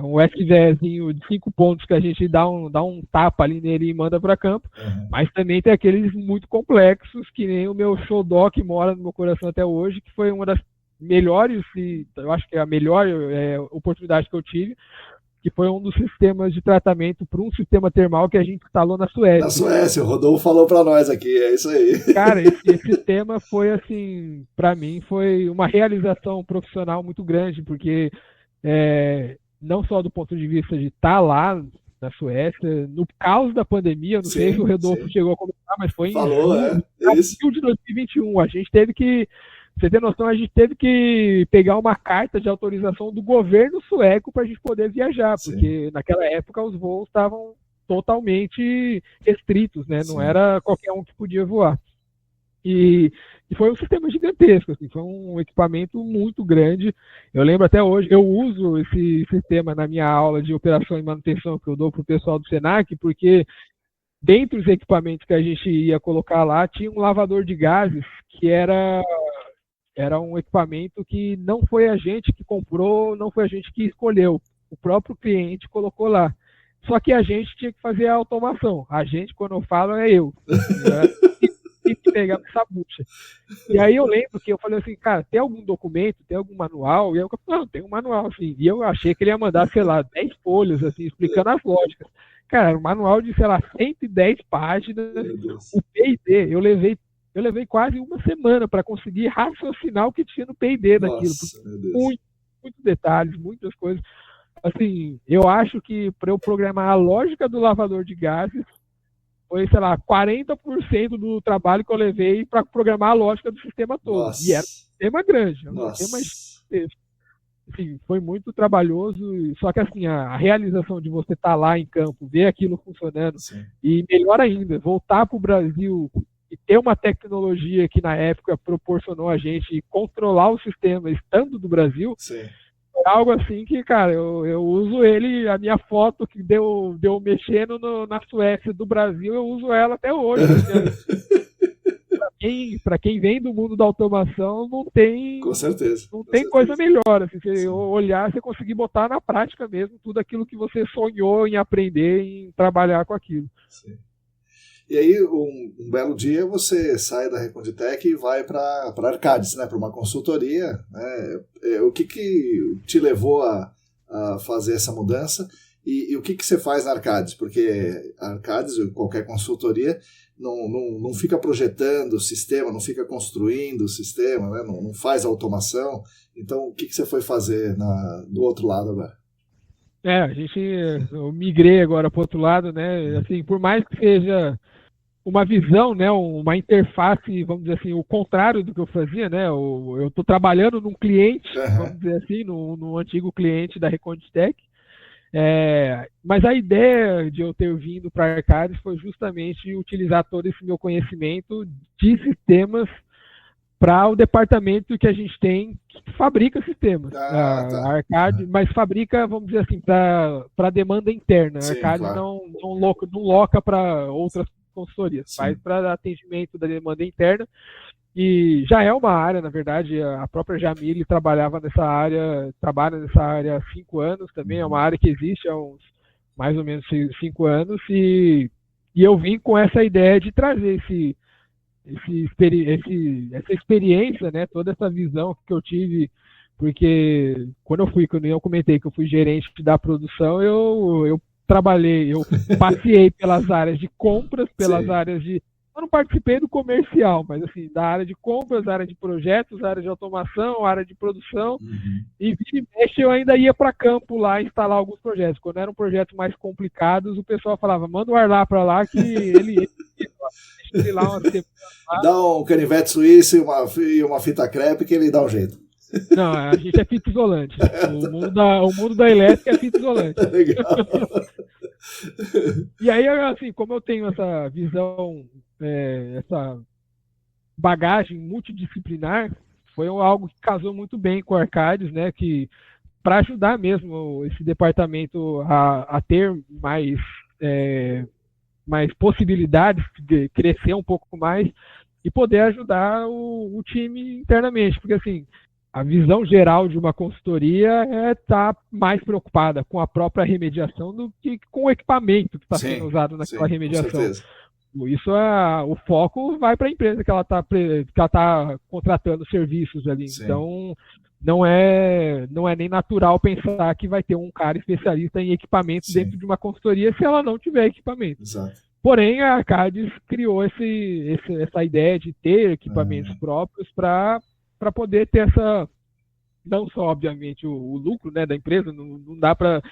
um SVzinho de 5 pontos que a gente dá um tapa ali nele e manda para campo, mas também tem aqueles muito complexos, que nem o meu xodó que mora no meu coração até hoje, que foi uma das melhores, eu acho que é a melhor oportunidade que eu tive, que foi um dos sistemas de tratamento para um sistema termal que a gente instalou na Suécia. Na Suécia, o Rodolfo falou para nós aqui, é isso aí. Cara, esse sistema foi, assim, para mim, foi uma realização profissional muito grande, porque não só do ponto de vista de estar lá na Suécia, no caos da pandemia, não sei se o Rodolfo chegou a comentar, mas foi em julho de 2021, a gente teve que, você tem noção, a gente teve que pegar uma carta de autorização do governo sueco para a gente poder viajar, porque naquela época os voos estavam totalmente restritos, né? Não era qualquer um que podia voar. E foi um sistema gigantesco, assim, foi um equipamento muito grande. Eu lembro até hoje, eu uso esse sistema na minha aula de operação e manutenção que eu dou para o pessoal do Senac, porque dentre os equipamentos que a gente ia colocar lá, tinha um lavador de gases que era um equipamento que não foi a gente que comprou, não foi a gente que escolheu. O próprio cliente colocou lá. Só que a gente tinha que fazer a automação. A gente, quando eu falo, é eu. Tem que pegar essa bucha. E aí eu lembro que eu falei assim, cara, tem algum documento, tem algum manual? E eu falei, não, tem um manual, assim. E eu achei que ele ia mandar, sei lá, 10 folhas, assim, explicando as lógicas. Cara, um manual de, sei lá, 110 páginas. O P&D, eu levei quase uma semana para conseguir raciocinar o que tinha no P&D daquilo. Muitos detalhes, muitas coisas. Assim, eu acho que para eu programar a lógica do lavador de gases, foi, sei lá, 40% do trabalho que eu levei para programar a lógica do sistema todo. Nossa. E era um sistema grande, um sistema gigantesco. Assim, foi muito trabalhoso, só que assim, a realização de você estar lá em campo, ver aquilo funcionando, e melhor ainda, voltar para o Brasil e ter uma tecnologia que na época proporcionou a gente controlar o sistema estando do Brasil, é algo assim que, cara, eu uso ele, a minha foto que deu mexendo na Suécia do Brasil, eu uso ela até hoje. Para quem vem do mundo da automação, não tem, com certeza, não tem coisa melhor. Assim, você olhar, você conseguir botar na prática mesmo tudo aquilo que você sonhou em aprender, em trabalhar com aquilo. E aí, um belo dia, você sai da Reconditec e vai para Arcadis, né, para uma consultoria. Né? O que te levou a fazer essa mudança? E o que você faz na Arcadis? Porque a Arcadis, qualquer consultoria, não fica projetando o sistema, não fica construindo o sistema, né? Não faz automação. Então, o que você foi fazer do outro lado agora? Eu migrei agora para o outro lado, né? Assim, por mais que seja uma visão, né, uma interface, vamos dizer assim, o contrário do que eu fazia, né? Eu estou trabalhando num cliente, vamos dizer assim, no antigo cliente da Reconditec. Mas a ideia de eu ter vindo para a Arcadis foi justamente utilizar todo esse meu conhecimento de sistemas para o departamento que a gente tem que fabrica sistemas. A Arcadis, mas fabrica, vamos dizer assim, para demanda interna. A Arcadis não loca para outras consultorias, faz para atendimento da demanda interna. E já é uma área, na verdade, a própria Jamile trabalha nessa área há 5 anos também, é uma área que existe há uns mais ou menos 5 anos, e eu vim com essa ideia de trazer essa experiência, né, toda essa visão que eu tive, porque quando eu comentei que eu fui gerente da produção, eu passei pelas áreas de compras, pelas áreas de... Eu não participei do comercial, mas assim, da área de compras, da área de projetos, da área de automação, área de produção, e vira e mexe eu ainda ia para campo lá instalar alguns projetos. Quando eram projetos mais complicados, o pessoal falava, manda o Arlá para lá que ele lá uma semana lá. Dá um canivete suíço e uma fita crepe que ele dá um jeito. Não, a gente é fita isolante. O mundo da elétrica é fita isolante. Legal. E aí, assim, como eu tenho essa visão, essa bagagem multidisciplinar, foi algo que casou muito bem com o Arcades, né? Que para ajudar mesmo esse departamento a ter mais possibilidades de crescer um pouco mais e poder ajudar o time internamente, porque assim, a visão geral de uma consultoria é estar mais preocupada com a própria remediação do que com o equipamento que está sendo usado naquela remediação. Isso o foco vai para a empresa que ela está contratando serviços ali. Sim. Então não é nem natural pensar que vai ter um cara especialista em equipamento dentro de uma consultoria se ela não tiver equipamento. Exato. Porém, a Arcades criou essa ideia de ter equipamentos próprios para poder ter essa, não só, obviamente, o lucro, né, da empresa, não dá para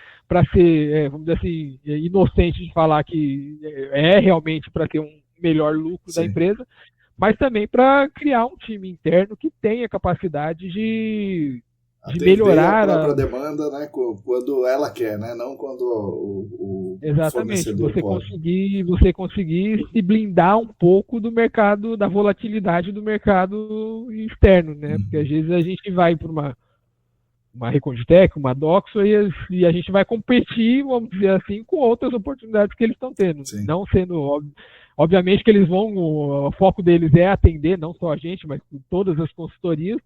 ser, vamos dizer assim, inocente de falar que é realmente para ter um melhor lucro da empresa, mas também para criar um time interno que tenha capacidade de melhorar a própria demanda, né, quando ela quer, né, não quando o exatamente, você conseguir se blindar um pouco do mercado, da volatilidade do mercado externo, né? Porque às vezes a gente vai para uma Reconditec, uma Doxo e a gente vai competir, vamos dizer assim, com outras oportunidades que eles estão tendo. Sim. Não sendo obviamente que eles o foco deles é atender não só a gente, mas todas as consultorias.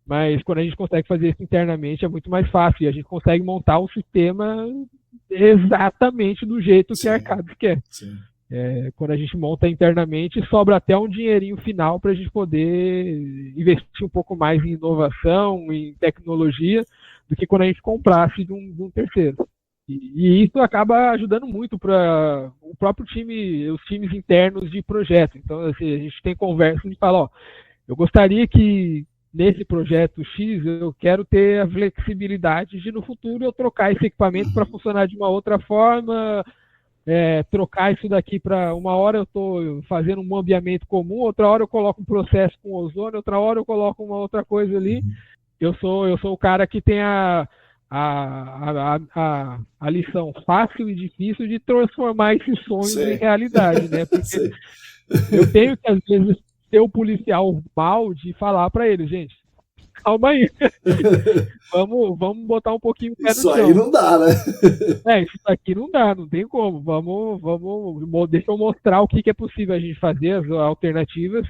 Mas quando a gente consegue fazer isso internamente é muito mais fácil e a gente consegue montar um sistema exatamente do jeito que a Arcades quer. Quando a gente monta internamente, sobra até um dinheirinho final para a gente poder investir um pouco mais em inovação, em tecnologia, do que quando a gente comprasse de um terceiro. E isso acaba ajudando muito para o próprio time, os times internos de projeto. Então, assim, a gente tem conversa de falar, eu gostaria que nesse projeto X, eu quero ter a flexibilidade de, no futuro, eu trocar esse equipamento para funcionar de uma outra forma, trocar isso daqui para uma hora eu estou fazendo um bombeamento comum, outra hora eu coloco um processo com ozônio, outra hora eu coloco uma outra coisa ali. Eu sou o cara que tem a lição fácil e difícil de transformar esses sonhos em realidade, né? Porque eu tenho que, às vezes, ter o policial mal de falar para ele, gente, calma aí, vamos botar um pouquinho o pé no chão. Isso aí não dá, né? Isso aqui não dá, não tem como. Deixa eu mostrar o que é possível a gente fazer, as alternativas,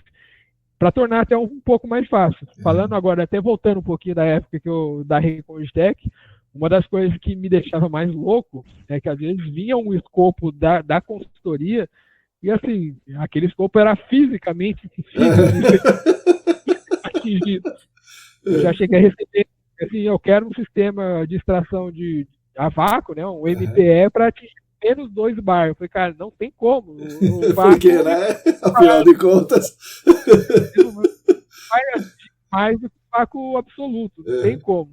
para tornar até um pouco mais fácil. Falando agora, até voltando um pouquinho da época da Reconditec, uma das coisas que me deixava mais louco é que às vezes vinha um escopo da consultoria e assim, aquele escopo era fisicamente atingido. Eu já cheguei a receber, assim, eu quero um sistema de extração a vácuo, né, um MPE para atingir menos 2 bar. Eu falei, cara, não tem como. Porque, né? Afinal de contas. Vai mais do que vácuo absoluto, não tem como.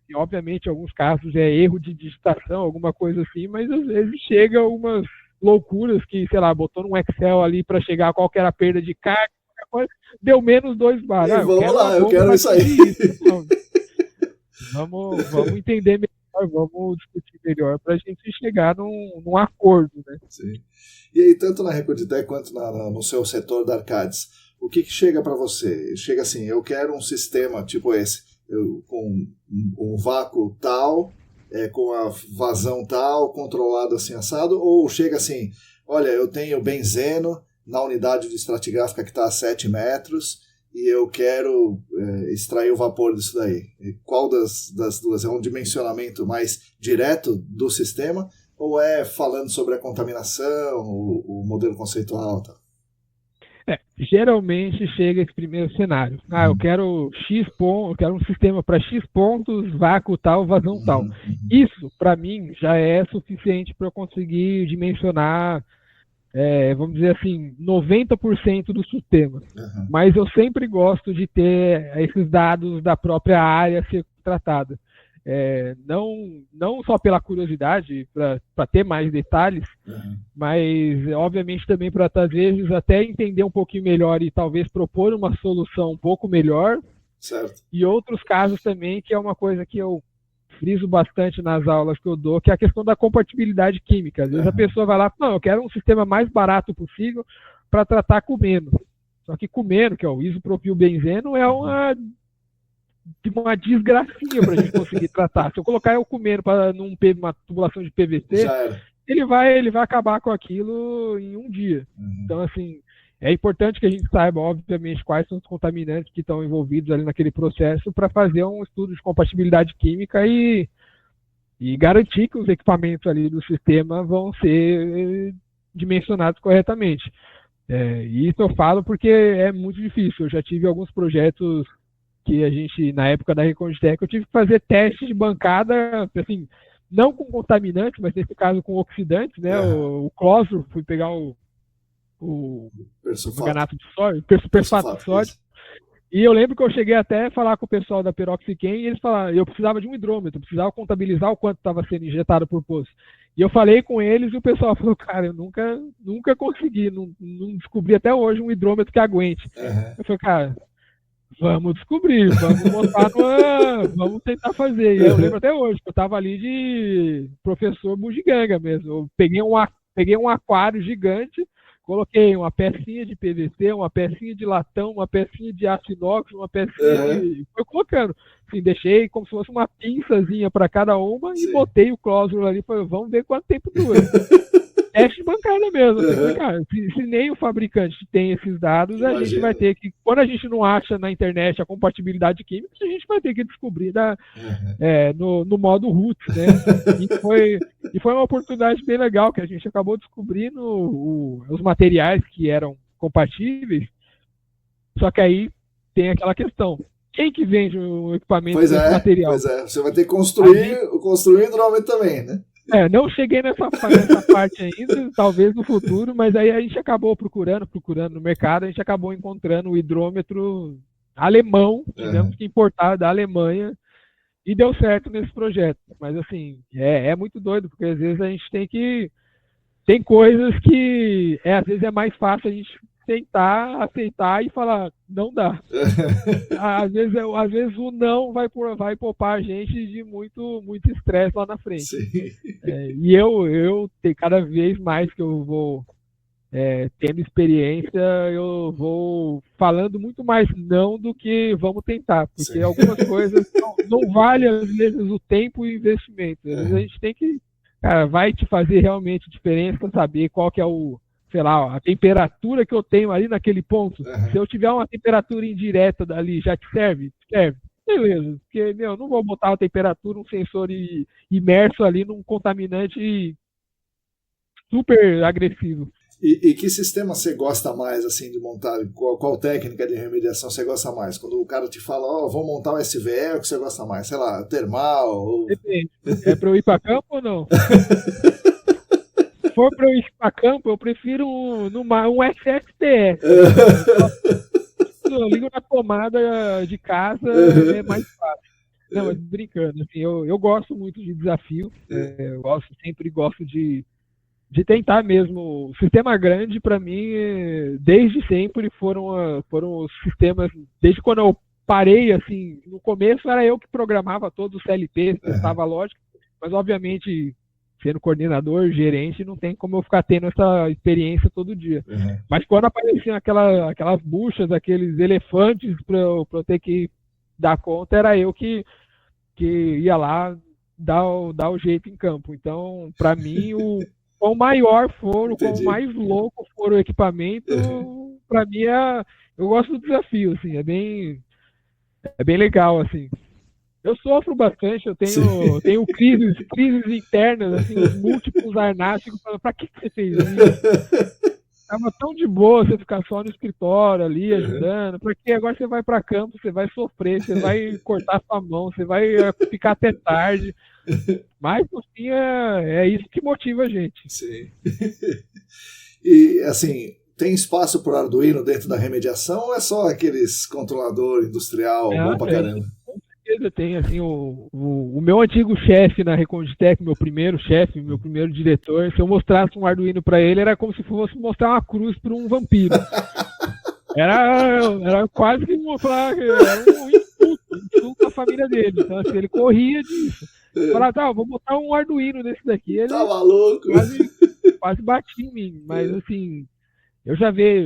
E, obviamente, em alguns casos é erro de digitação, alguma coisa assim, mas às vezes chega umas loucuras que, sei lá, botou num Excel ali para chegar a qual que era a perda de carga, deu menos 2 bar. Eu quero isso aí. Vamos entender melhor, vamos discutir melhor para a gente chegar num acordo, né? Sim. E aí, tanto na Reconditec quanto no seu setor da Arcades, o que chega para você? Chega assim, eu quero um sistema tipo esse, com um vácuo tal, com a vazão tal, controlado assim, assado, ou chega assim, olha, eu tenho benzeno na unidade de estratigráfica que está a 7 metros e eu quero extrair o vapor disso daí. E qual das duas? É um dimensionamento mais direto do sistema ou é falando sobre a contaminação, o modelo conceitual? Tá? Geralmente chega esse primeiro cenário. Eu quero eu quero um sistema para X pontos, vácuo tal, vazão tal. Isso, para mim, já é suficiente para eu conseguir dimensionar, vamos dizer assim, 90% do sistema. Mas eu sempre gosto de ter esses dados da própria área a ser tratada. Não só pela curiosidade, para ter mais detalhes, mas obviamente também para, às vezes, até entender um pouquinho melhor e talvez propor uma solução um pouco melhor Certo. E outros casos também, que é uma coisa que eu friso bastante nas aulas que eu dou, que é a questão da compatibilidade química. Às vezes a pessoa vai lá, não, eu quero um sistema mais barato possível para tratar cumeno. Só que cumeno, que é o isopropilbenzeno, é uma desgracinha para a gente conseguir tratar. Se eu colocar o cumeno numa tubulação de PVC, ele vai acabar com aquilo em um dia. Então, assim, é importante que a gente saiba, obviamente, quais são os contaminantes que estão envolvidos ali naquele processo para fazer um estudo de compatibilidade química e garantir que os equipamentos ali do sistema vão ser dimensionados corretamente. E isso eu falo porque é muito difícil. Eu já tive alguns projetos que a gente, na época da Reconditec, eu tive que fazer testes de bancada, assim, não com contaminantes, mas nesse caso com oxidantes, né? O clósuro, fui pegar o perganato de sódio, persulfato de sódio. E eu lembro que eu cheguei até a falar com o pessoal da Peroxiquem e eles falaram, eu precisava de um hidrômetro, precisava contabilizar o quanto estava sendo injetado por poço. E eu falei com eles e o pessoal falou, cara, eu nunca consegui, não descobri até hoje um hidrômetro que aguente. Eu falei, cara, vamos descobrir, vamos tentar fazer. E eu lembro até hoje que eu estava ali de professor bugiganga mesmo. Eu peguei um aquário gigante, coloquei uma pecinha de PVC, uma pecinha de latão, uma pecinha de aço inox, uma pecinha e foi colocando. Assim, deixei como se fosse uma pinçazinha para cada uma e botei o clósuro ali e falei, vamos ver quanto tempo dura. Teste de bancada mesmo. Assim, cara, se nem o fabricante tem esses dados, a gente vai ter que, quando a gente não acha na internet a compatibilidade química, a gente vai ter que descobrir no modo roots, né? E foi uma oportunidade bem legal, que a gente acabou descobrindo os materiais que eram compatíveis, só que aí tem aquela questão. Quem que vende o equipamento desse material? Pois é, você vai ter que construir o hidrômetro também, né? Não cheguei nessa parte ainda, talvez no futuro, mas aí a gente acabou procurando no mercado, a gente acabou encontrando o hidrômetro alemão, tivemos que importar da Alemanha, e deu certo nesse projeto. Mas assim, é muito doido, porque às vezes a gente tem coisas que às vezes é mais fácil a gente tentar aceitar e falar, não dá. Às vezes o não vai poupar a gente de muito estresse lá na frente. E eu cada vez mais que eu vou tendo experiência, eu vou falando muito mais não do que vamos tentar, porque algumas coisas não vale às vezes o tempo e o investimento. Às vezes a gente tem que, cara, vai te fazer realmente diferença saber qual que é sei lá, a temperatura que eu tenho ali naquele ponto. Se eu tiver uma temperatura indireta dali, já te serve? Serve. Beleza. Porque, não vou botar a temperatura, um sensor imerso ali num contaminante super agressivo. E que sistema você gosta mais, assim, de montar? Qual técnica de remediação você gosta mais? Quando o cara te fala, vou montar o SVE, o que você gosta mais? Sei lá, termal? Depende. É pra eu ir pra campo ou não? Se for para eu ir para campo, eu prefiro um SSTS. Eu ligo na tomada de casa, é mais fácil. Não, mas brincando, assim, eu gosto muito de desafio, eu sempre gosto de tentar mesmo. O sistema grande, para mim, desde sempre foram os sistemas, desde quando eu parei, assim, no começo era eu que programava todos os CLPs, testava a lógica, mas obviamente sendo coordenador, gerente, não tem como eu ficar tendo essa experiência todo dia. Mas quando apareciam aquelas buchas, aqueles elefantes para eu ter que dar conta, era eu que ia lá dar o jeito em campo. Então, para mim, quão maior for, o quão mais louco for o equipamento, para mim eu gosto do desafio, assim, é bem legal, assim. Eu sofro bastante, eu tenho crises internas, assim, os múltiplos arnáticos, pra que você fez isso? Tava tão de boa você ficar só no escritório ali, ajudando, porque agora você vai para campo, você vai sofrer, você vai cortar sua mão, você vai ficar até tarde. Mas, no fim, é isso que motiva a gente. Sim. E, assim, tem espaço para o Arduino dentro da remediação ou é só aqueles controlador industrial bom pra caramba? Tem, assim, o meu antigo chefe na Reconditec, meu primeiro chefe, meu primeiro diretor, se eu mostrasse um Arduino para ele, era como se fosse mostrar uma cruz para um vampiro. Era quase que mostrar, era um maluco a família dele. Então, assim, ele corria disso. Falava, tá, vou botar um Arduino nesse daqui. Ele tá maluco? quase batia em mim. Mas, assim, eu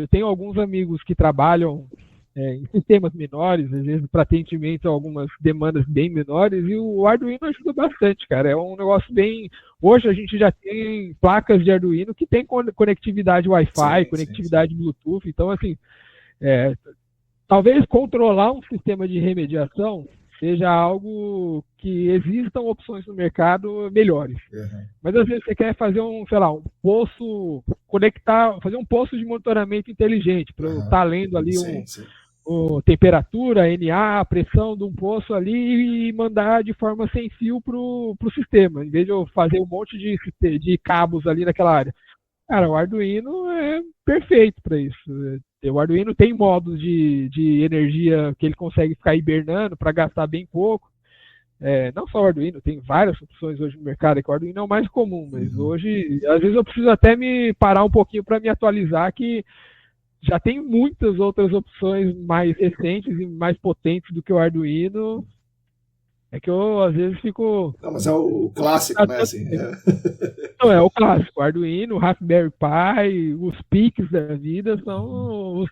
tenho alguns amigos que trabalham em sistemas menores, às vezes para atendimento a algumas demandas bem menores, e o Arduino ajuda bastante, cara. É um negócio bem. Hoje a gente já tem placas de Arduino que tem conectividade Wi-Fi, conectividade Bluetooth, então assim, talvez controlar um sistema de remediação seja algo que existam opções no mercado melhores. Uhum. Mas às vezes você quer fazer um poço, fazer um poço de monitoramento inteligente, para eu estar lendo ali temperatura, NA, a pressão de um poço ali e mandar de forma sem fio para o sistema, em vez de eu fazer um monte de cabos ali naquela área. Cara, o Arduino é perfeito para isso. O Arduino tem modos de energia que ele consegue ficar hibernando para gastar bem pouco. Não só o Arduino, tem várias opções hoje no mercado, que o Arduino é o mais comum, mas hoje, às vezes eu preciso até me parar um pouquinho para me atualizar, que já tem muitas outras opções mais recentes e mais potentes do que o Arduino. É que eu, às vezes, fico... Não, mas é o clássico, né? Assim, Não, é o clássico. O Arduino, o Raspberry Pi, os PICs da vida são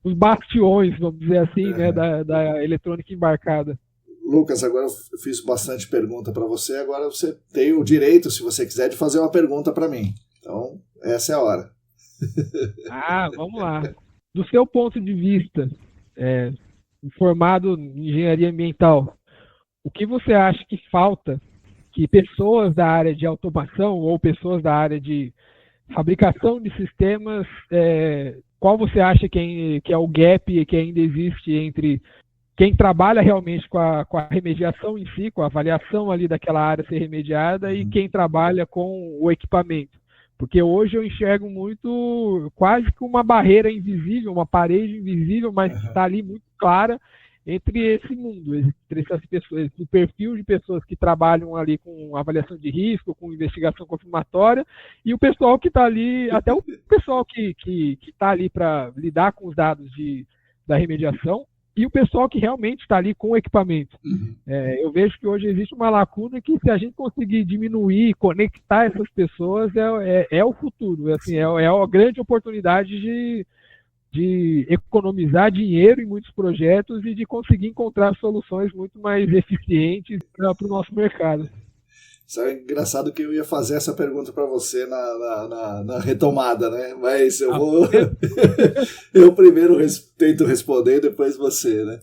os bastiões, vamos dizer assim, né, da eletrônica embarcada. Lucas, agora eu fiz bastante pergunta para você, agora você tem o direito, se você quiser, de fazer uma pergunta para mim. Então, essa é a hora. Vamos lá. Do seu ponto de vista, formado em engenharia ambiental, o que você acha que falta que pessoas da área de automação ou pessoas da área de fabricação de sistemas, qual você acha que é o gap que ainda existe entre quem trabalha realmente com a remediação em si, com a avaliação ali daquela área ser remediada, e quem trabalha com o equipamento? Porque hoje eu enxergo muito, quase que uma barreira invisível, uma parede invisível, mas que está ali muito clara entre esse mundo, entre essas pessoas, o perfil de pessoas que trabalham ali com avaliação de risco, com investigação confirmatória, e o pessoal que está ali, até o pessoal que está ali para lidar com os dados da remediação, e o pessoal que realmente está ali com o equipamento. Eu vejo que hoje existe uma lacuna que, se a gente conseguir diminuir, conectar essas pessoas, é o futuro. Assim, é a grande oportunidade de economizar dinheiro em muitos projetos e de conseguir encontrar soluções muito mais eficientes para o nosso mercado. Isso é engraçado que eu ia fazer essa pergunta para você na retomada, né? Mas eu vou... eu primeiro tento responder, depois você, né?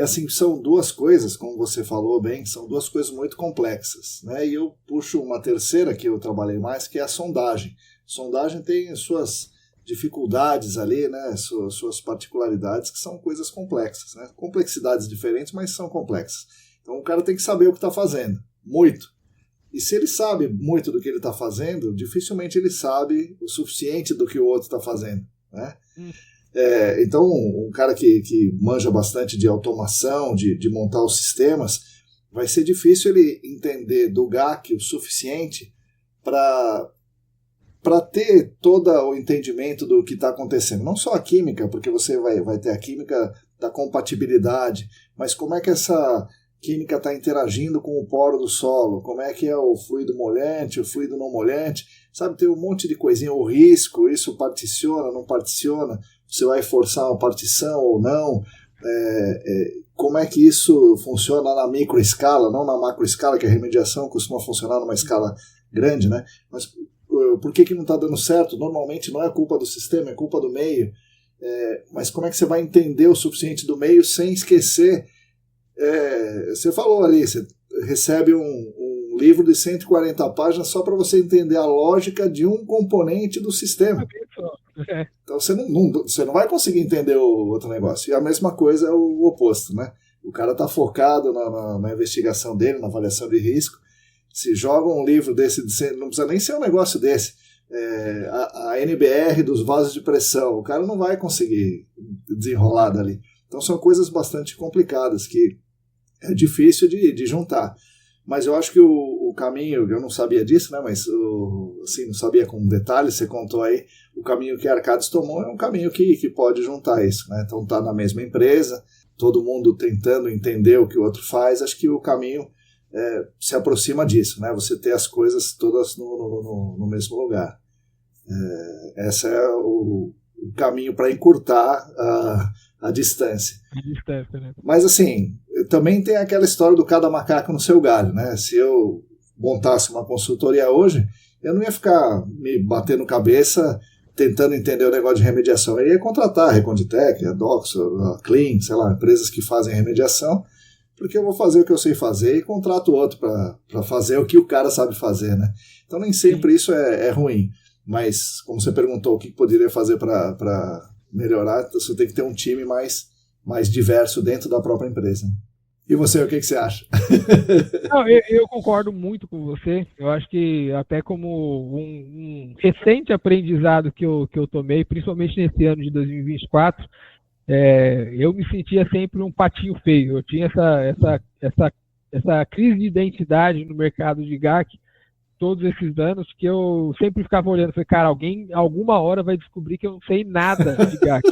Assim, são duas coisas, como você falou bem, são duas coisas muito complexas, né? E eu puxo uma terceira que eu trabalhei mais, que é a sondagem. Sondagem tem suas dificuldades ali, né? Suas particularidades, que são coisas complexas, né? Complexidades diferentes, mas são complexas. Então o cara tem que saber o que está fazendo. Muito. E se ele sabe muito do que ele está fazendo, dificilmente ele sabe o suficiente do que o outro está fazendo, né? Então, um cara que manja bastante de automação, de montar os sistemas, vai ser difícil ele entender do GAC o suficiente para ter todo o entendimento do que está acontecendo. Não só a química, porque você vai ter a química da compatibilidade, mas como é que essa química está interagindo com o poro do solo, como é que é o fluido molhante, o fluido não molhante, sabe, tem um monte de coisinha, o risco, isso particiona, não particiona, você vai forçar uma partição ou não, como é que isso funciona na microescala, não na macroescala, que a remediação costuma funcionar numa escala grande, né? Mas por que não está dando certo? Normalmente não é culpa do sistema, é culpa do meio, mas como é que você vai entender o suficiente do meio sem esquecer? Você falou ali, você recebe um livro de 140 páginas só para você entender a lógica de um componente do sistema. Então você não vai conseguir entender o outro negócio. E a mesma coisa é o oposto, né? O cara está focado na investigação dele, na avaliação de risco. Se joga um livro desse, não precisa nem ser um negócio desse, a NBR dos vasos de pressão, o cara não vai conseguir desenrolar dali. Então são coisas bastante complicadas que é difícil de juntar. Mas eu acho que o caminho, eu não sabia disso, né? Mas assim, não sabia com detalhes, você contou aí, o caminho que a Arcadis tomou é um caminho que pode juntar isso, né? Então tá na mesma empresa, todo mundo tentando entender o que o outro faz, acho que o caminho se aproxima disso, né? Você ter as coisas todas no mesmo lugar. Esse é o caminho para encurtar a distância. Né? Mas assim, também tem aquela história do cada macaco no seu galho, né? Se eu montasse uma consultoria hoje, eu não ia ficar me batendo cabeça tentando entender o negócio de remediação. Eu ia contratar a Reconditec, a Doxo, a Clean, sei lá, empresas que fazem remediação, porque eu vou fazer o que eu sei fazer e contrato outro para fazer o que o cara sabe fazer, né? Então nem sempre isso é ruim. Mas, como você perguntou, o que poderia fazer para melhorar, você tem que ter um time mais diverso dentro da própria empresa. E você, o que você acha? Não, eu concordo muito com você. Eu acho que até como um recente aprendizado que eu tomei, principalmente nesse ano de 2024, eu me sentia sempre um patinho feio. Eu tinha essa crise de identidade no mercado de GAC todos esses anos, que eu sempre ficava olhando, falei, cara, alguém alguma hora vai descobrir que eu não sei nada de GAC.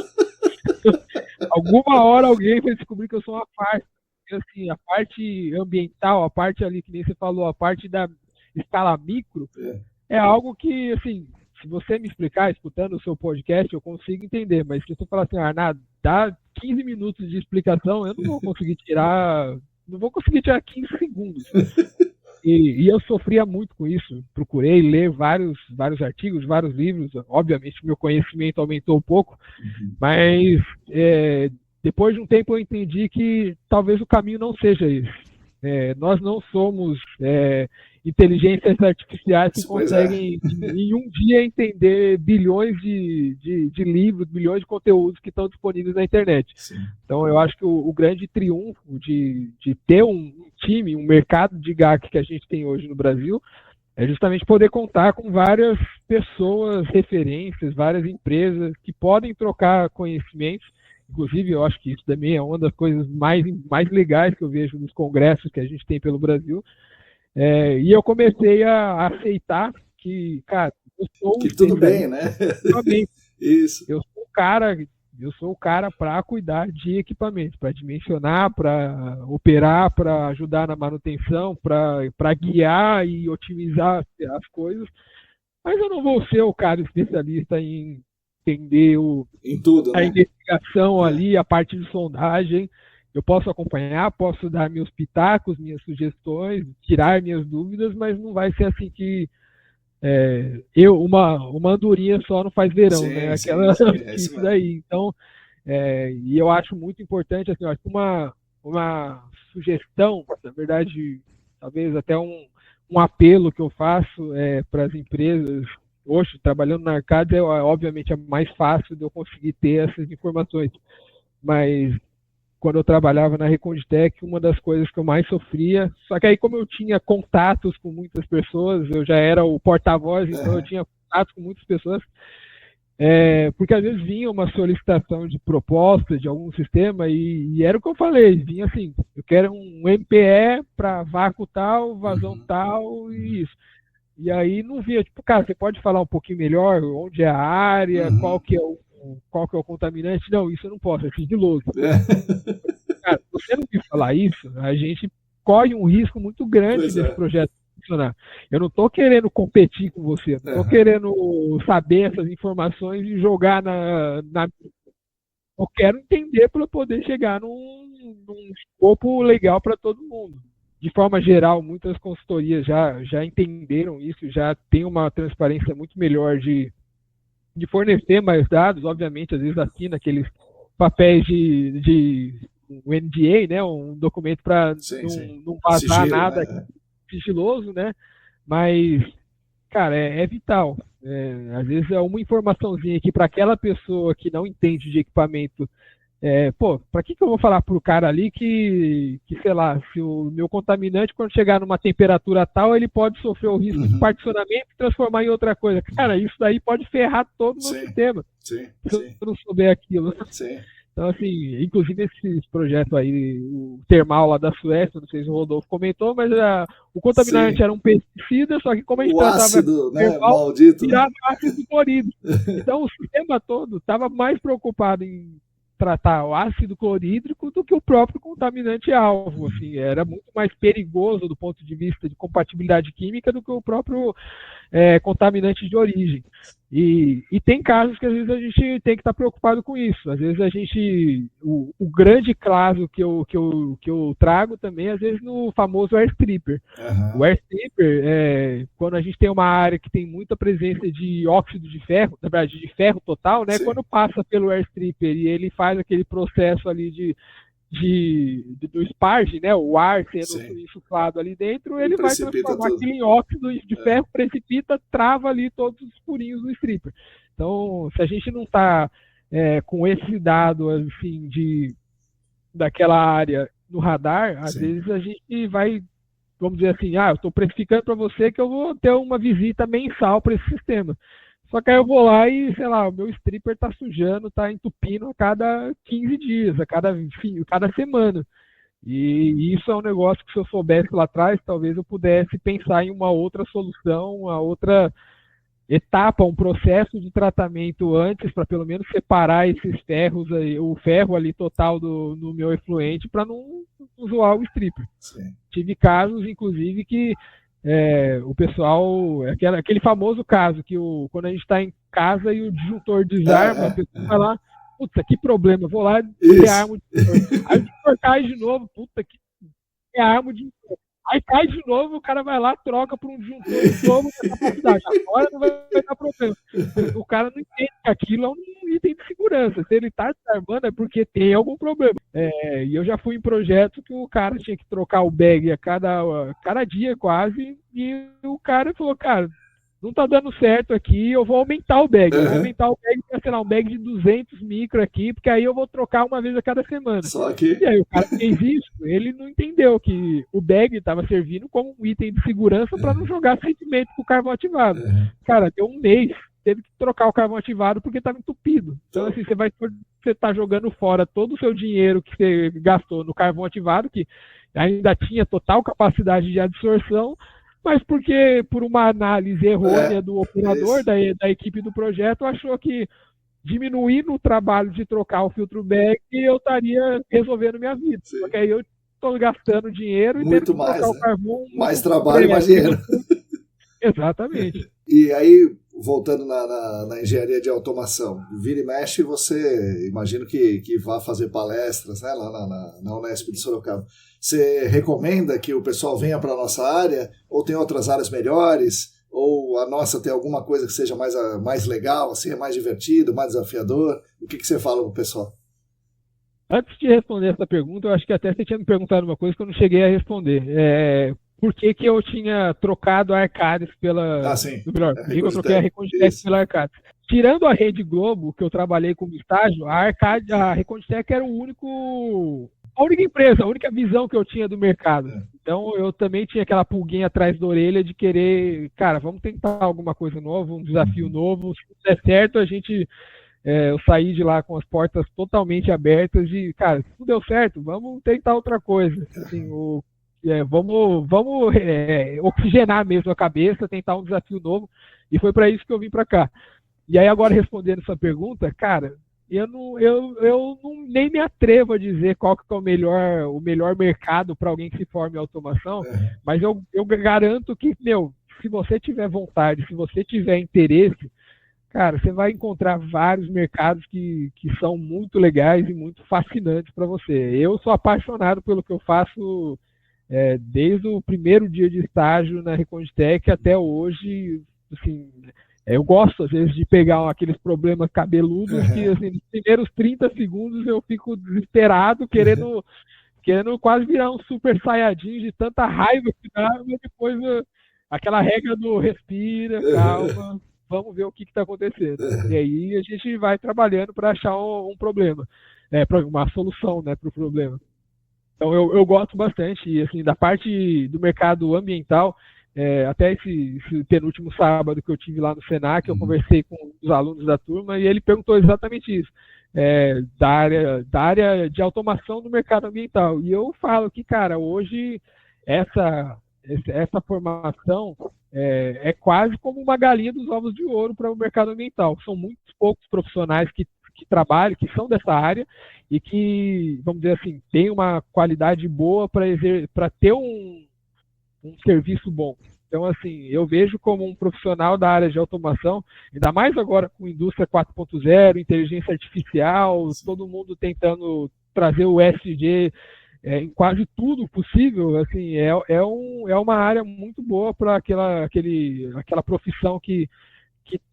Alguma hora alguém vai descobrir que eu sou uma farsa. Assim, a parte ambiental, a parte ali que nem você falou, a parte da escala micro, é algo que, assim, se você me explicar, escutando o seu podcast, eu consigo entender, mas se você falar assim, Arnaldo, dá 15 minutos de explicação, eu não vou conseguir tirar 15 segundos. E eu sofria muito com isso. Procurei ler vários artigos, vários livros. Obviamente, meu conhecimento aumentou um pouco, mas depois de um tempo eu entendi que talvez o caminho não seja esse. Nós não somos inteligências artificiais que conseguem em um dia entender bilhões de livros, bilhões de conteúdos que estão disponíveis na internet. Sim. Então eu acho que o grande triunfo de ter um time, um mercado de GAC que a gente tem hoje no Brasil, é justamente poder contar com várias pessoas, referências, várias empresas que podem trocar conhecimentos. Inclusive, eu acho que isso também é uma das coisas mais legais que eu vejo nos congressos que a gente tem pelo Brasil. E eu comecei a aceitar que, cara, eu sou que tudo bem, né? Isso. Eu sou o cara para cuidar de equipamentos, para dimensionar, para operar, para ajudar na manutenção, para guiar e otimizar as coisas. Mas eu não vou ser o cara especialista em entender em tudo, a investigação ali, a parte de sondagem. Eu posso acompanhar, posso dar meus pitacos, minhas sugestões, tirar minhas dúvidas, mas não vai ser assim que uma andorinha só não faz verão, sim, né? Isso daí. Então, e eu acho muito importante, assim, acho que uma sugestão, na verdade, talvez até um apelo que eu faço para as empresas. Hoje, trabalhando na Arcades, obviamente é mais fácil de eu conseguir ter essas informações. Mas quando eu trabalhava na Reconditec, uma das coisas que eu mais sofria, só que aí como eu tinha contatos com muitas pessoas, eu já era o porta-voz, então eu tinha contatos com muitas pessoas, porque às vezes vinha uma solicitação de proposta de algum sistema e era o que eu falei, vinha assim, eu quero um MPE para vácuo tal, vazão tal e isso. E aí não via, tipo, cara, você pode falar um pouquinho melhor onde é a área, qual que é o contaminante? Não, isso eu não posso, é sigiloso. Cara, se você não me falar isso, a gente corre um risco muito grande desse projeto funcionar. Eu não estou querendo competir com você, não estou querendo saber essas informações e jogar eu quero entender para poder chegar num escopo legal para todo mundo. De forma geral, muitas consultorias já entenderam isso, já tem uma transparência muito melhor de fornecer mais dados, obviamente, às vezes assina aqueles papéis de um NDA, né, um documento para não vazar nada, né? Sigiloso, né? Mas, cara, é vital. Às vezes é uma informaçãozinha aqui para aquela pessoa que não entende de equipamento. Para que eu vou falar pro cara ali que, sei lá, se o meu contaminante, quando chegar numa temperatura tal, ele pode sofrer o risco de particionamento e transformar em outra coisa. Cara, isso daí pode ferrar todo o meu sistema. Se eu não souber aquilo. Então, assim, inclusive esses projetos aí, o termal lá da Suécia, não sei se o Rodolfo comentou, mas o contaminante era um pesticida, só que como a gente tratava ácido, termal, maldito, virava ácido clorídrico. Então o sistema todo estava mais preocupado em tratar o ácido clorídrico do que o próprio contaminante alvo. Assim, era muito mais perigoso do ponto de vista de compatibilidade química do que o próprio contaminante de origem. E tem casos que às vezes a gente tem que estar preocupado com isso. Às vezes o grande caso que eu trago também, às vezes no famoso airstripper. O airstripper, quando a gente tem uma área que tem muita presença de óxido de ferro, na verdade de ferro total, né? Quando passa pelo airstripper e ele faz aquele processo ali do sparge, né, o ar sendo insuflado ali dentro, ele vai transformar aquilo em óxido de ferro, precipita, trava ali todos os furinhos do stripper. Então, se a gente não está com esse dado assim, daquela área no radar, às vezes a gente vai, vamos dizer assim, eu estou precificando para você que eu vou ter uma visita mensal para esse sistema. Só que aí eu vou lá e, sei lá, o meu stripper tá sujando, tá entupindo a cada 15 dias, a cada semana. E isso é um negócio que, se eu soubesse lá atrás, talvez eu pudesse pensar em uma outra solução, uma outra etapa, um processo de tratamento antes, para pelo menos separar esses ferros, o ferro ali total no meu efluente, para não zoar o stripper. Tive casos, inclusive, que o pessoal, aquele famoso caso que quando a gente está em casa e o disjuntor desarma, a pessoa vai lá, puta, que problema, vou lá e rearmo o disjuntor. Aí o disjuntor cai de novo, puta, que rearmo o disjuntor. Aí cai de novo, o cara vai lá, troca por um disjuntor de novo com capacidade. Agora não vai dar problema. O cara não entende que aquilo é um item de segurança. Se ele está desarmando é porque tem algum problema. E eu já fui em projeto que o cara tinha que trocar o bag a cada dia quase, e o cara falou, cara, não tá dando certo aqui, eu vou aumentar o bag. Eu vou aumentar o bag para, sei lá, um bag de 200 micro aqui, porque aí eu vou trocar uma vez a cada semana. E aí o cara fez isso, ele não entendeu que o bag estava servindo como um item de segurança para não jogar sentimento com o carvão ativado. Cara, deu um mês, teve que trocar o carvão ativado porque estava entupido. Então, assim, você tá jogando fora todo o seu dinheiro que você gastou no carvão ativado, que ainda tinha total capacidade de absorção, mas porque, por uma análise errônea do operador, da equipe do projeto, achou que diminuindo o trabalho de trocar o filtro bag, eu estaria resolvendo minha vida. Porque aí eu estou gastando dinheiro e tendo que trocar o carvão. Mais trabalho, mais dinheiro. Exatamente. E aí, voltando na engenharia de automação, vira e mexe, você, imagino que vá fazer palestras, né, lá na Unesp de Sorocaba. Você recomenda que o pessoal venha para a nossa área, ou tem outras áreas melhores, ou a nossa tem alguma coisa que seja mais legal, assim, é mais divertido, mais desafiador? O que você fala para o pessoal? Antes de responder essa pergunta, eu acho que até você tinha me perguntado uma coisa que eu não cheguei a responder. Por que eu tinha trocado a Arcadis pela... Melhor, por que eu troquei a Reconditec pela Arcadis? Tirando a Rede Globo, que eu trabalhei como estágio, a Reconditec era a única empresa, a única visão que eu tinha do mercado. Então eu também tinha aquela pulguinha atrás da orelha de querer, cara, vamos tentar alguma coisa nova, um desafio novo. Se não der certo, eu saí de lá com as portas totalmente abertas de, cara, se não deu certo, vamos tentar outra coisa. Assim, vamos oxigenar mesmo a cabeça, tentar um desafio novo. E foi para isso que eu vim para cá. E aí agora, respondendo essa pergunta, cara, eu nem me atrevo a dizer qual que é o melhor mercado para alguém que se forme em automação, mas eu garanto que, se você tiver vontade, se você tiver interesse, cara, você vai encontrar vários mercados que são muito legais e muito fascinantes para você. Eu sou apaixonado pelo que eu faço desde o primeiro dia de estágio na Reconditec até hoje. Assim, eu gosto, às vezes, de pegar aqueles problemas cabeludos que, assim, nos primeiros 30 segundos eu fico desesperado, querendo quase virar um super saiyajin de tanta raiva que dá, mas depois aquela regra do respira, calma, vamos ver o que está acontecendo. E aí a gente vai trabalhando para achar um problema, uma solução, né, para o problema. Então eu gosto bastante, e, assim, da parte do mercado ambiental. Até esse penúltimo sábado que eu tive lá no Senac, eu conversei com os alunos da turma e ele perguntou exatamente isso, da área de automação do mercado ambiental. E eu falo que, cara, hoje essa formação é quase como uma galinha dos ovos de ouro para o mercado ambiental. São muitos poucos profissionais que trabalham, que são dessa área e que, vamos dizer assim, tem uma qualidade boa para ter um serviço bom. Então, assim, eu vejo como um profissional da área de automação, ainda mais agora com indústria 4.0, inteligência artificial, todo mundo tentando trazer o ESG em quase tudo possível, assim, é uma área muito boa para aquela profissão que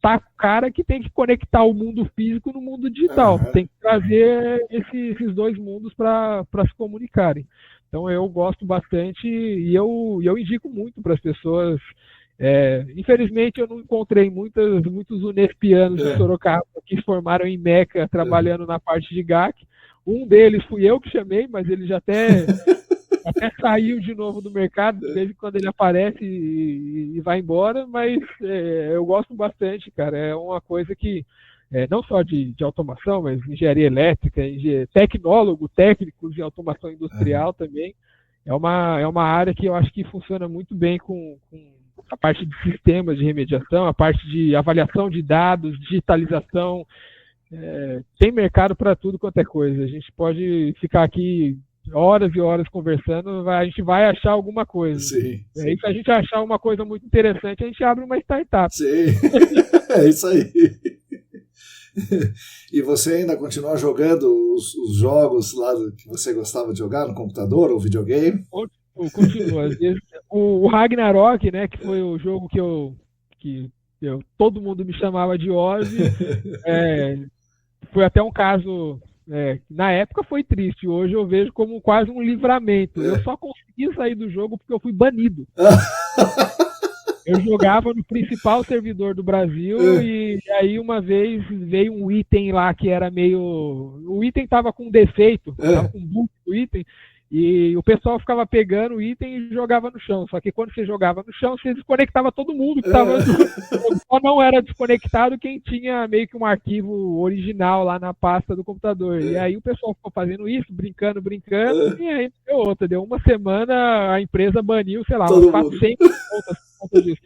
tá cara, que tem que conectar o mundo físico no mundo digital. Tem que trazer esses dois mundos para se comunicarem. Então eu gosto bastante e eu indico muito para as pessoas. Infelizmente eu não encontrei muitos unespianos de Sorocaba que se formaram em Meca trabalhando na parte de GAC. Um deles fui eu que chamei, mas ele já até saiu de novo do mercado, desde quando ele aparece e vai embora, mas eu gosto bastante, cara. É uma coisa que, não só de automação, mas engenharia elétrica, técnicos de automação industrial também, é uma área que eu acho que funciona muito bem com a parte de sistemas de remediação, a parte de avaliação de dados, digitalização. Tem mercado para tudo quanto é coisa. A gente pode ficar aqui horas e horas conversando, a gente vai achar alguma coisa. Sim. Se a gente achar uma coisa muito interessante, a gente abre uma startup. Sim, é isso aí. E você ainda continua jogando os jogos lá que você gostava de jogar no computador ou videogame? Continua. O Ragnarok, né, que foi o jogo que todo mundo me chamava de Ozzy, foi até um caso... na época foi triste, hoje eu vejo como quase um livramento. Eu só consegui sair do jogo porque eu fui banido. Eu jogava no principal servidor do Brasil e aí uma vez veio um item lá que era meio... O item tava com defeito, tava com bug o item, e o pessoal ficava pegando o item e jogava no chão. Só que quando você jogava no chão, você desconectava todo mundo que estava... Só não era desconectado quem tinha meio que um arquivo original lá na pasta do computador. E aí o pessoal ficou fazendo isso, brincando, e aí deu outra. Deu uma semana, a empresa baniu, sei lá, umas 400 contas disso.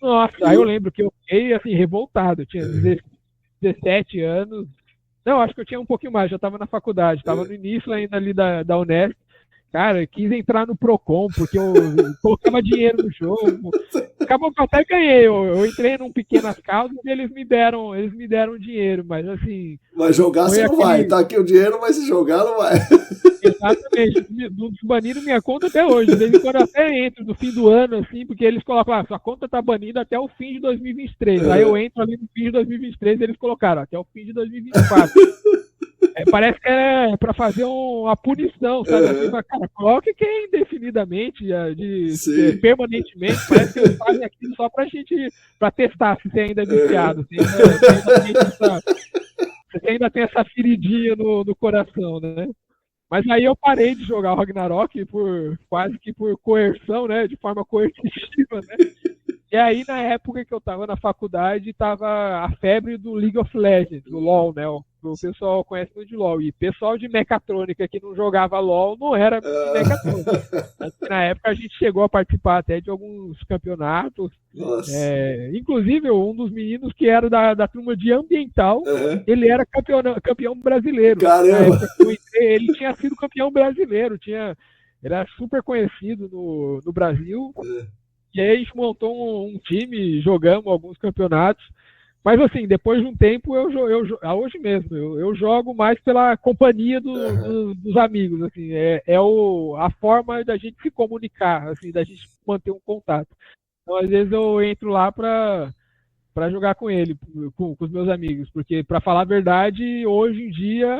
Nossa, aí eu lembro que eu fiquei assim, revoltado. Eu tinha 17 anos. Não, acho que eu tinha um pouquinho mais, já estava na faculdade, estava no início ainda ali da Unesp. Cara, eu quis entrar no Procon, porque eu colocava dinheiro no jogo. Acabou que eu até ganhei. Eu entrei num Pequenas Causas e eles me deram dinheiro, mas assim... Mas jogar você não vai, tá aqui o dinheiro, mas se jogar não vai. Exatamente, baniram minha conta até hoje. De vez em quando eu até entro no fim do ano, assim, porque eles colocam, sua conta tá banida até o fim de 2023. Aí eu entro ali no fim de 2023 e eles colocaram, até o fim de 2024. Parece que é para fazer uma punição, sabe? Assim, cara, coloque que é indefinidamente, permanentemente. Parece que eles fazem aquilo só para testar se você ainda é viciado. Você ainda tem essa feridinha no coração, né? Mas aí eu parei de jogar o Ragnarok quase que por coerção, né? De forma coercitiva, né? E aí, na época que eu estava na faculdade, estava a febre do League of Legends, do LoL, né? O pessoal conhece muito de LoL. E pessoal de mecatrônica que não jogava LoL não era mecatrônica. Na época a gente chegou a participar até de alguns campeonatos. Inclusive, um dos meninos que era da turma de ambiental, ele era campeão brasileiro. Caramba! Na época que eu entrei, ele tinha sido campeão brasileiro. Ele era super conhecido no Brasil. E aí a gente montou um time, jogamos alguns campeonatos. Mas assim, depois de um tempo, hoje mesmo, eu jogo mais pela companhia dos amigos. Assim, a forma da gente se comunicar, assim, da gente manter um contato. Então, às vezes eu entro lá para jogar com ele, com os meus amigos. Porque, para falar a verdade, hoje em dia,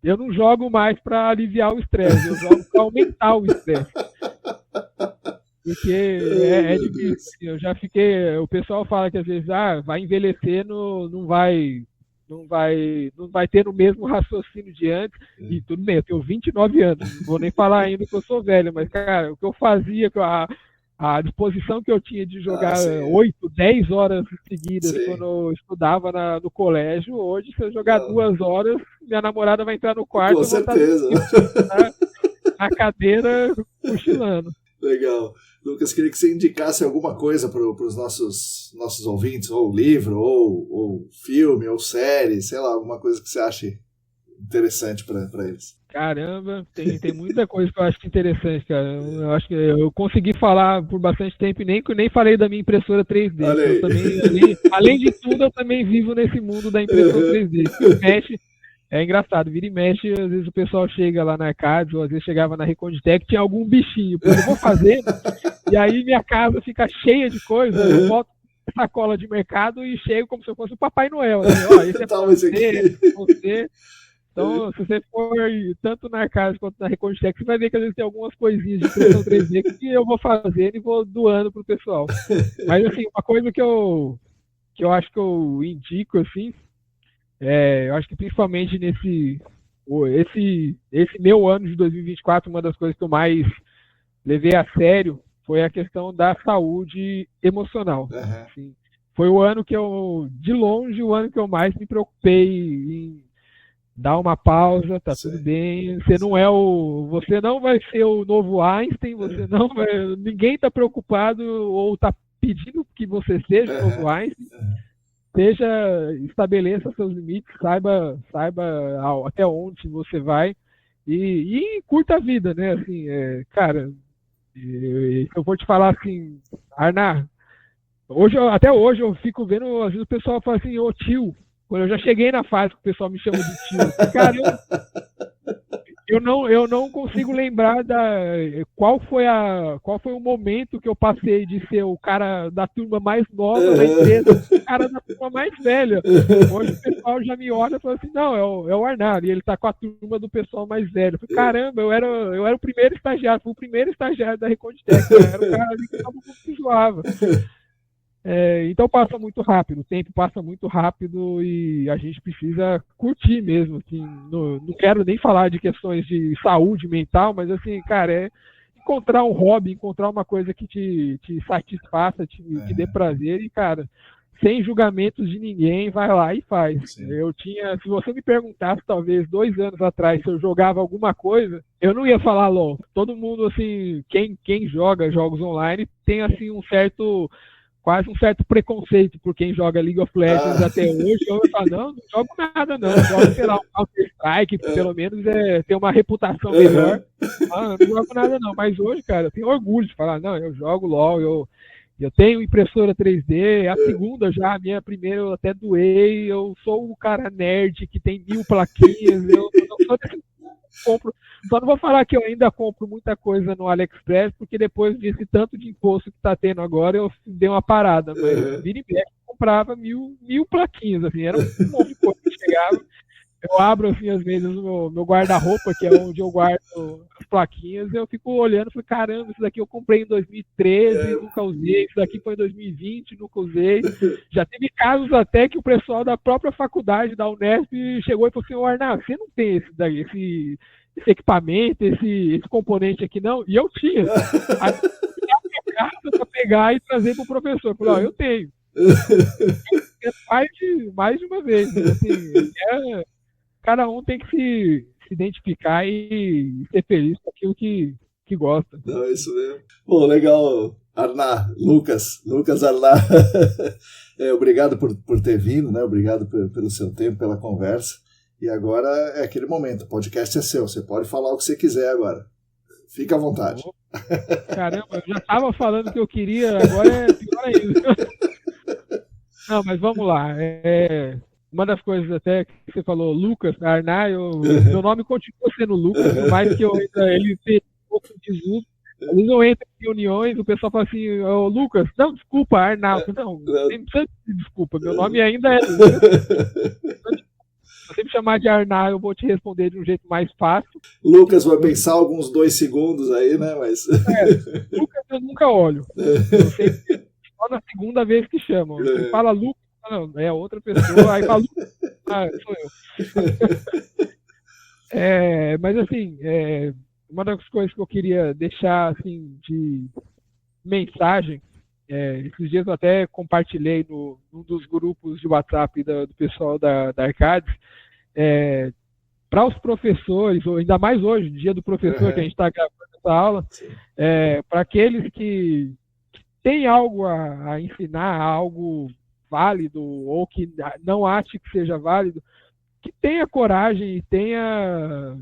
eu não jogo mais para aliviar o estresse, eu jogo para aumentar o estresse. Porque é difícil. Eu já fiquei. O pessoal fala que às vezes vai envelhecer, não vai ter o mesmo raciocínio de antes. E tudo bem, eu tenho 29 anos, não vou nem falar ainda que eu sou velho, mas, cara, o que eu fazia, a disposição que eu tinha de jogar 8, 10 horas seguidas quando eu estudava no colégio, hoje, se eu jogar 2 horas, minha namorada vai entrar no quarto. Com certeza. Na cadeira, cochilando. Legal. Lucas, queria que você indicasse alguma coisa para os nossos ouvintes, ou livro, ou filme, ou série, sei lá, alguma coisa que você ache interessante para eles. Caramba, tem muita coisa que eu acho interessante, cara. Eu acho que eu consegui falar por bastante tempo e nem falei da minha impressora 3D. Olha aí. Eu também, além de tudo, eu também vivo nesse mundo da impressora 3D. Mexe, é engraçado, vira e mexe, às vezes o pessoal chega lá na Arcades, ou às vezes chegava na Reconditec, tinha algum bichinho. Eu vou fazer, e aí minha casa fica cheia de coisa, eu boto sacola de mercado e chego como se eu fosse o Papai Noel. Assim, ó, esse é pra você. Então, se você for tanto na Arcades quanto na Reconditec, você vai ver que às vezes tem algumas coisinhas de impressão 3D que eu vou fazendo e vou doando pro pessoal. Mas, assim, uma coisa que eu acho que eu indico, assim, eu acho que principalmente esse meu ano de 2024, uma das coisas que eu mais levei a sério foi a questão da saúde emocional. Uhum. Assim, foi o ano que de longe, o ano que eu mais me preocupei em dar uma pausa, tá tudo bem. Você não vai ser o novo Einstein, ninguém tá preocupado ou tá pedindo que você seja o novo Einstein. Estabeleça seus limites, saiba até onde você vai e curta a vida, né? Assim, cara, eu vou te falar assim, Arnar, até hoje eu fico vendo, às vezes o pessoal fala assim, ô tio, quando eu já cheguei na fase que o pessoal me chama de tio, cara, eu não consigo lembrar qual foi o momento que eu passei de ser o cara da turma mais nova da empresa, o cara da turma mais velha. Hoje o pessoal já me olha e fala assim, não, é o Arnar, e ele tá com a turma do pessoal mais velho. Eu falei, caramba, eu era o primeiro estagiário, fui o primeiro estagiário da Reconditec, era o cara ali que todo mundo se zoava. Então passa muito rápido, o tempo passa muito rápido e a gente precisa curtir mesmo, assim, não quero nem falar de questões de saúde mental, mas assim, cara, encontrar um hobby, encontrar uma coisa que te satisfaça, te dê prazer e, cara, sem julgamentos de ninguém, vai lá e faz. Sim. Se você me perguntasse, talvez 2 anos atrás, se eu jogava alguma coisa, eu não ia falar LOL. Todo mundo, assim, quem joga jogos online tem, assim, quase um certo preconceito por quem joga League of Legends até hoje. Eu falo, não jogo nada, não. Jogo, sei lá, um Counter-Strike, que pelo menos tem uma reputação melhor. Não jogo nada, não. Mas hoje, cara, eu tenho orgulho de falar, não, eu jogo LOL, eu tenho impressora 3D, a segunda já, a minha primeira eu até doei, eu sou o cara nerd que tem 1000 plaquinhas, eu sou desse compro. Só não vou falar que eu ainda compro muita coisa no AliExpress, porque depois desse tanto de imposto que tá tendo agora, eu dei uma parada. Mas vira e mexe, eu comprava 1000 plaquinhas, assim, era um monte de coisa que chegava. Eu abro, assim, às vezes, o meu guarda-roupa, que é onde eu guardo as plaquinhas, eu fico olhando e falo, caramba, isso daqui eu comprei em 2013, nunca usei, isso daqui foi em 2020, nunca usei. Já teve casos até que o pessoal da própria faculdade, da Unesp, chegou e falou assim, Arnaldo, você não tem esse equipamento, esse componente aqui, não? E eu tinha. Aí eu minha casa para pegar e trazer para o professor. Eu falei, eu tenho. Mais de uma vez. Assim, cada um tem que se identificar e ser feliz com aquilo que gosta. Não, é isso mesmo. Bom, legal, Arnar, Lucas Arnar. Obrigado por ter vindo, né? Obrigado pelo seu tempo, pela conversa. E agora é aquele momento, o podcast é seu, você pode falar o que você quiser agora. Fica à vontade. Caramba, eu já estava falando o que eu queria, agora é pior ainda. Não, mas vamos lá. Uma das coisas até que você falou, Lucas, Arnar, meu nome continua sendo Lucas, por mais que ele tenha um pouco de desuso. Às vezes eu entro em reuniões, o pessoal fala assim, Lucas, não, desculpa, Arnaldo. Não precisa de desculpa, meu nome ainda é Lucas. Se você me chamar de Arnar, eu vou te responder de um jeito mais fácil. Lucas vai pensar alguns 2 segundos aí, né? Mas... Lucas eu nunca olho. Eu sempre, só na segunda vez que chamam. Você fala Lucas, não, é outra pessoa, aí fala Lucas, sou eu. Mas assim, uma das coisas que eu queria deixar assim, de mensagem, esses dias eu até compartilhei num dos grupos de WhatsApp do pessoal da Arcades, para os professores, ou ainda mais hoje, dia do professor, que a gente está gravando essa aula, para aqueles que têm algo a ensinar, algo válido, ou que não ache que seja válido, que tenha coragem e tenha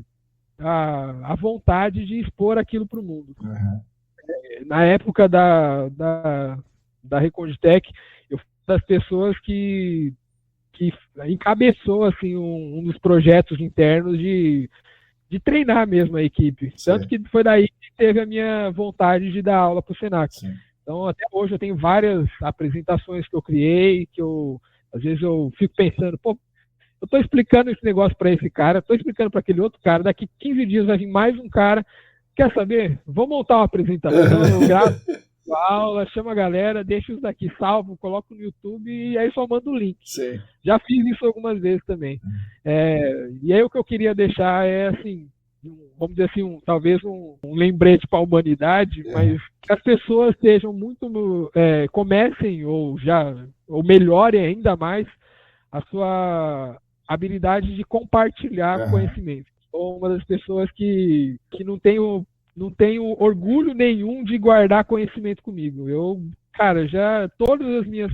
a vontade de expor aquilo para o mundo. Na época da Reconditec, eu fui das pessoas que encabeçou assim, um dos projetos internos de treinar mesmo a equipe. Sim. Tanto que foi daí que teve a minha vontade de dar aula para o Senac. Sim. Então, até hoje eu tenho várias apresentações que eu criei, que às vezes eu fico pensando, pô, eu estou explicando esse negócio para esse cara, estou explicando para aquele outro cara, daqui 15 dias vai vir mais um cara, quer saber? Vou montar uma apresentação, eu gravo a aula, chamo a galera, deixo isso daqui salvo, coloco no YouTube e aí só mando o link. Sim. Já fiz isso algumas vezes também. E aí o que eu queria deixar é assim, vamos dizer assim, talvez um lembrete para a humanidade, mas que as pessoas sejam muito, comecem ou melhorem ainda mais a sua habilidade de compartilhar conhecimento. Sou uma das pessoas que não tenho orgulho nenhum de guardar conhecimento comigo. Eu, cara, todas as minhas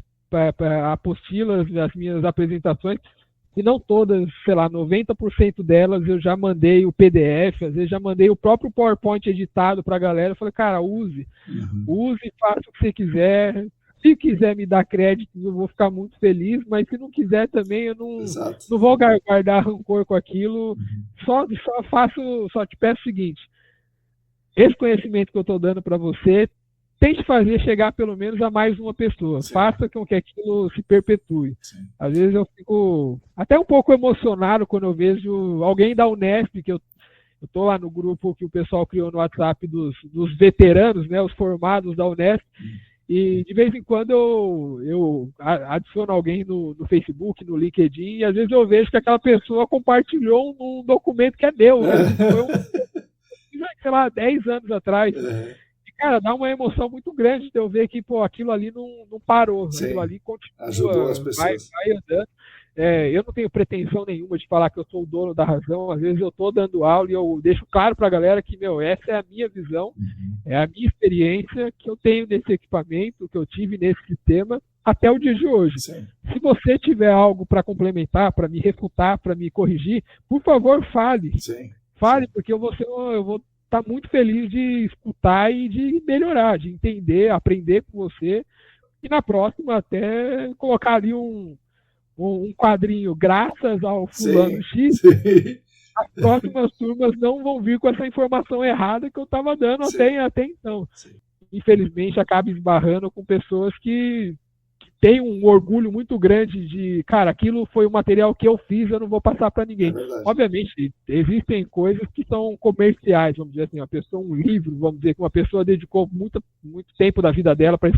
apostilas, as minhas apresentações, se não todas, sei lá, 90% delas eu já mandei o PDF, às vezes já mandei o próprio PowerPoint editado para a galera. Eu falei, cara, use, faça o que você quiser. Se quiser me dar crédito, eu vou ficar muito feliz, mas se não quiser também, eu não vou guardar rancor com aquilo. Só te peço o seguinte, esse conhecimento que eu estou dando para você, tente fazer chegar pelo menos a mais uma pessoa. Sim. Faça com que aquilo se perpetue. Sim. Às vezes eu fico até um pouco emocionado quando eu vejo alguém da Unesp, que eu estou lá no grupo que o pessoal criou no WhatsApp dos veteranos, né, os formados da Unesp, e de vez em quando eu adiciono alguém no Facebook, no LinkedIn, e às vezes eu vejo que aquela pessoa compartilhou um documento que é meu. Foi sei lá, 10 anos atrás. E, cara, dá uma emoção muito grande de eu ver que, pô, aquilo ali não parou. Sim. Aquilo ali continua, ajudou as pessoas. Vai andando. Eu não tenho pretensão nenhuma de falar que eu sou o dono da razão. Às vezes eu estou dando aula e eu deixo claro para a galera que, essa é a minha visão, é a minha experiência que eu tenho nesse equipamento, que eu tive nesse sistema até o dia de hoje. Sim. Se você tiver algo para complementar, para me refutar, para me corrigir, por favor, fale. Sim. Fale, porque eu vou estar muito feliz de escutar e de melhorar, de entender, aprender com você. E na próxima até colocar ali um quadrinho, graças ao fulano X, as próximas turmas não vão vir com essa informação errada que eu estava dando até então. Sim. Infelizmente, acaba esbarrando com pessoas que têm um orgulho muito grande de, cara, aquilo foi o material que eu fiz, eu não vou passar para ninguém. Obviamente, existem coisas que são comerciais, vamos dizer assim, um livro, vamos dizer, que uma pessoa dedicou muito tempo da vida dela para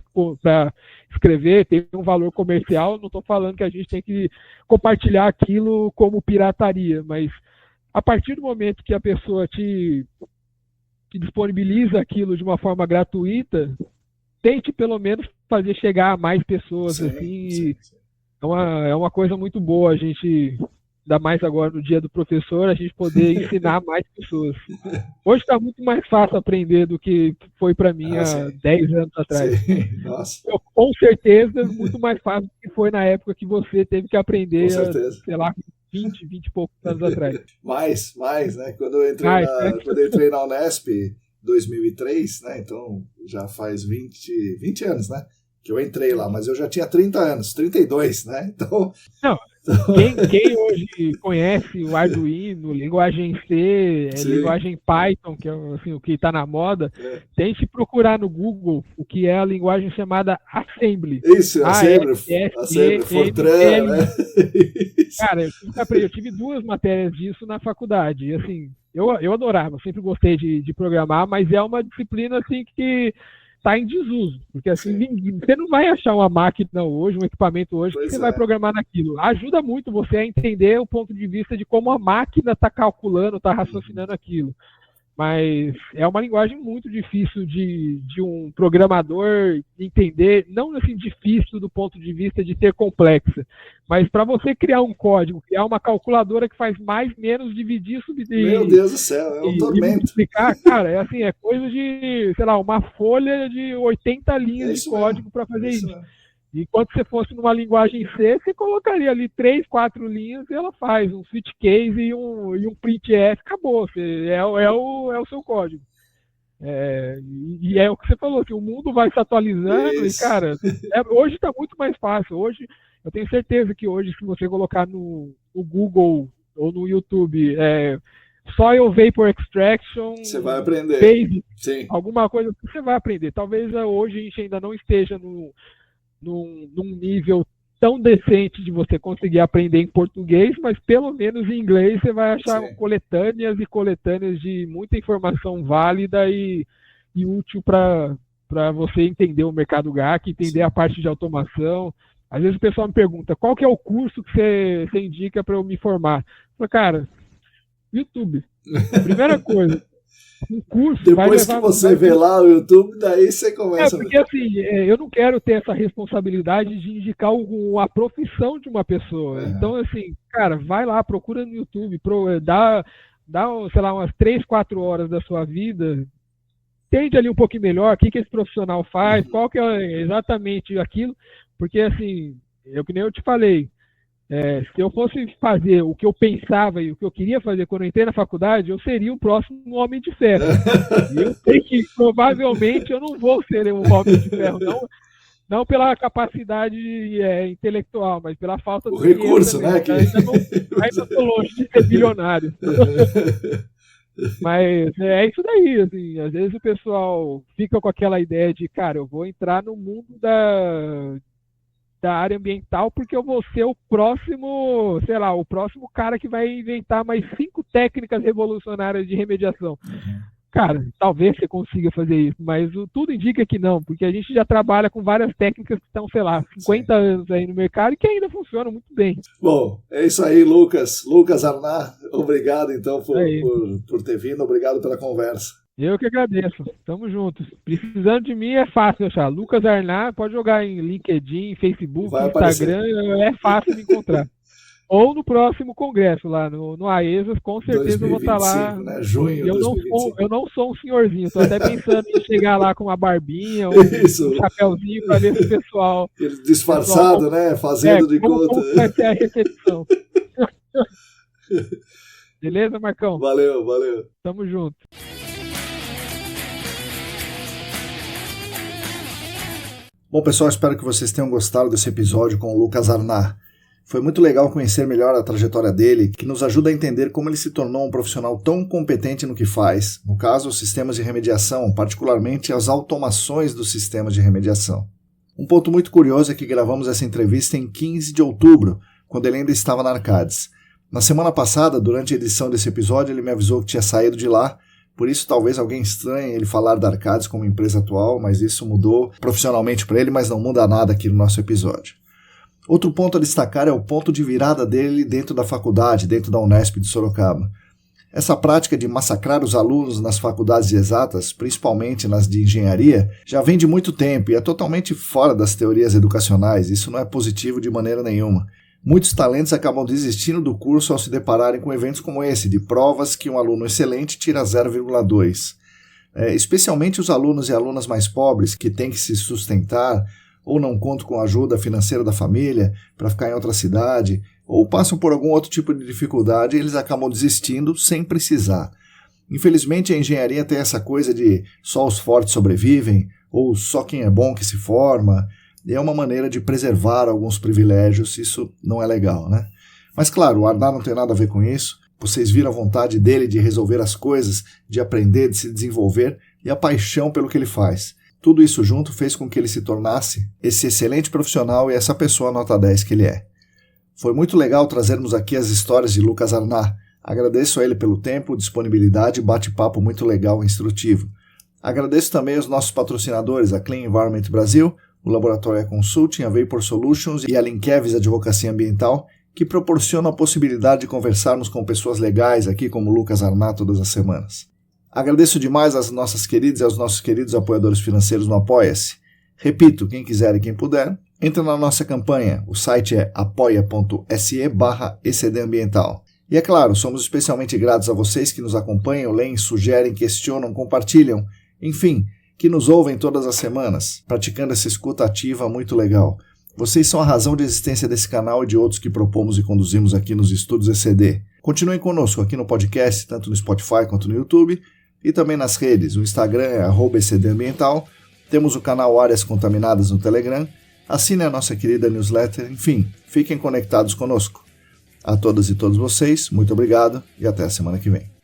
escrever, tem um valor comercial, não estou falando que a gente tem que compartilhar aquilo como pirataria, mas a partir do momento que a pessoa te disponibiliza aquilo de uma forma gratuita, tente pelo menos fazer chegar a mais pessoas. Sim. É uma coisa muito boa a gente, ainda mais agora no dia do professor, a gente poder ensinar mais pessoas. Hoje está muito mais fácil aprender do que foi para mim há 10 anos atrás. Com certeza, muito mais fácil do que foi na época que você teve que aprender, sei lá, 20 e poucos anos atrás. Mais, né? Quando eu entrei na Unesp, 2003, né? Então já faz 20 anos, né? Que eu entrei lá, mas eu já tinha 30 anos, 32, né? Então... Não, quem hoje conhece o Arduino, linguagem C, linguagem Python, que é assim, o que está na moda, tente procurar no Google o que é a linguagem chamada Assembly. Isso, Assembly, Fortran, né? Cara, eu tive 2 matérias disso na faculdade, e assim, eu adorava, sempre gostei de programar, mas é uma disciplina assim que está em desuso, porque assim, você não vai achar uma máquina hoje, um equipamento hoje, que você vai programar naquilo. Ajuda muito você a entender o ponto de vista de como a máquina está calculando, está raciocinando aquilo. mas é uma linguagem muito difícil de um programador entender, não assim difícil do ponto de vista de ser complexa, mas para você criar um código, criar uma calculadora que faz mais, menos, dividir, subtrair. Meu Deus do céu, é um tormento. Explicar, cara, é assim, é coisa de, sei lá, uma folha de 80 linhas de código para fazer isso. E quando você fosse numa linguagem C, você colocaria ali 3, 4 linhas e ela faz um switch case e um printf, acabou. É o seu código. E é o que você falou, que o mundo vai se atualizando e, cara, hoje está muito mais fácil. Hoje, eu tenho certeza que hoje, se você colocar no Google ou no YouTube, Soil Vapor Extraction, você vai aprender. Basic, sim, alguma coisa que você vai aprender. Talvez hoje a gente ainda não esteja num nível tão decente de você conseguir aprender em português, mas pelo menos em inglês você vai achar sim, coletâneas e coletâneas de muita informação válida e útil para você entender o mercado GAC, entender sim, a parte de automação. Às vezes o pessoal me pergunta, qual que é o curso que você indica para eu me formar? Eu falo, cara, YouTube. Primeira coisa. Um curso depois que você vê lá o YouTube, daí você começa. Porque assim, eu não quero ter essa responsabilidade de indicar a profissão de uma pessoa. Então, assim, cara, vai lá, procura no YouTube, dá, sei lá, umas 3, 4 horas da sua vida, entende ali um pouquinho melhor o que esse profissional faz, qual que é exatamente aquilo, porque assim, que nem eu te falei, se eu fosse fazer o que eu pensava e o que eu queria fazer quando eu entrei na faculdade, eu seria o próximo Homem de Ferro. E eu sei que provavelmente eu não vou ser um Homem de Ferro, não pela capacidade intelectual, mas pela falta de recurso, né? Ainda estou longe de ser bilionário. Mas é isso daí, assim, às vezes o pessoal fica com aquela ideia de, cara, eu vou entrar no mundo da área ambiental porque eu vou ser o próximo, sei lá, o próximo cara que vai inventar mais 5 técnicas revolucionárias de remediação. Cara, talvez você consiga fazer isso, mas tudo indica que não, porque a gente já trabalha com várias técnicas que estão, sei lá, 50 anos aí no mercado e que ainda funcionam muito bem. Bom, é isso aí, Lucas Arnaz, obrigado então por ter vindo, obrigado pela conversa. Eu que agradeço. Tamo juntos. Precisando de mim é fácil achar. Lucas Arnaz, pode jogar em LinkedIn, Facebook, Instagram, é fácil de encontrar. Ou no próximo congresso lá no AESAS, com certeza 2025, eu vou estar lá. Né? Junho de 2025. Eu não sou um senhorzinho, estou até pensando em chegar lá com uma barbinha, um chapéuzinho para ver se o pessoal... Disfarçado, né? Fazendo de conta. Como vai ser a recepção. Beleza, Marcão? Valeu. Tamo junto. Bom, pessoal, espero que vocês tenham gostado desse episódio com o Lucas Arnaz. Foi muito legal conhecer melhor a trajetória dele, que nos ajuda a entender como ele se tornou um profissional tão competente no que faz, no caso, os sistemas de remediação, particularmente as automações dos sistemas de remediação. Um ponto muito curioso é que gravamos essa entrevista em 15 de outubro, quando ele ainda estava na Arcadis. Na semana passada, durante a edição desse episódio, ele me avisou que tinha saído de lá. Por isso, talvez alguém estranhe ele falar da Arcadis como empresa atual, mas isso mudou profissionalmente para ele, mas não muda nada aqui no nosso episódio. Outro ponto a destacar é o ponto de virada dele dentro da faculdade, dentro da Unesp de Sorocaba. Essa prática de massacrar os alunos nas faculdades de exatas, principalmente nas de engenharia, já vem de muito tempo e é totalmente fora das teorias educacionais. Isso não é positivo de maneira nenhuma. Muitos talentos acabam desistindo do curso ao se depararem com eventos como esse, de provas que um aluno excelente tira 0,2. Especialmente os alunos e alunas mais pobres, que têm que se sustentar ou não contam com a ajuda financeira da família para ficar em outra cidade, ou passam por algum outro tipo de dificuldade e eles acabam desistindo sem precisar. Infelizmente, a engenharia tem essa coisa de só os fortes sobrevivem, ou só quem é bom que se forma. E é uma maneira de preservar alguns privilégios, isso não é legal, né? Mas claro, o Arnaz não tem nada a ver com isso. Vocês viram a vontade dele de resolver as coisas, de aprender, de se desenvolver e a paixão pelo que ele faz. Tudo isso junto fez com que ele se tornasse esse excelente profissional e essa pessoa nota 10 que ele é. Foi muito legal trazermos aqui as histórias de Lucas Arnaz. Agradeço a ele pelo tempo, disponibilidade e bate-papo muito legal e instrutivo. Agradeço também aos nossos patrocinadores, a Clean Environment Brasil, o Laboratório Consulting, a Vapor Solutions e a Linkevis Advocacia Ambiental, que proporcionam a possibilidade de conversarmos com pessoas legais aqui como Lucas Arnaz todas as semanas. Agradeço demais às nossas queridas e aos nossos queridos apoiadores financeiros no Apoia-se. Repito, quem quiser e quem puder, entra na nossa campanha. O site é apoia.se/ecdambiental. E é claro, somos especialmente gratos a vocês que nos acompanham, leem, sugerem, questionam, compartilham, enfim, que nos ouvem todas as semanas, praticando essa escuta ativa muito legal. Vocês são a razão de existência desse canal e de outros que propomos e conduzimos aqui nos estúdios ECD. Continuem conosco aqui no podcast, tanto no Spotify quanto no YouTube, e também nas redes. O Instagram é @ecdambiental, temos o canal Áreas Contaminadas no Telegram, assinem a nossa querida newsletter, enfim, fiquem conectados conosco. A todas e todos vocês, muito obrigado e até a semana que vem.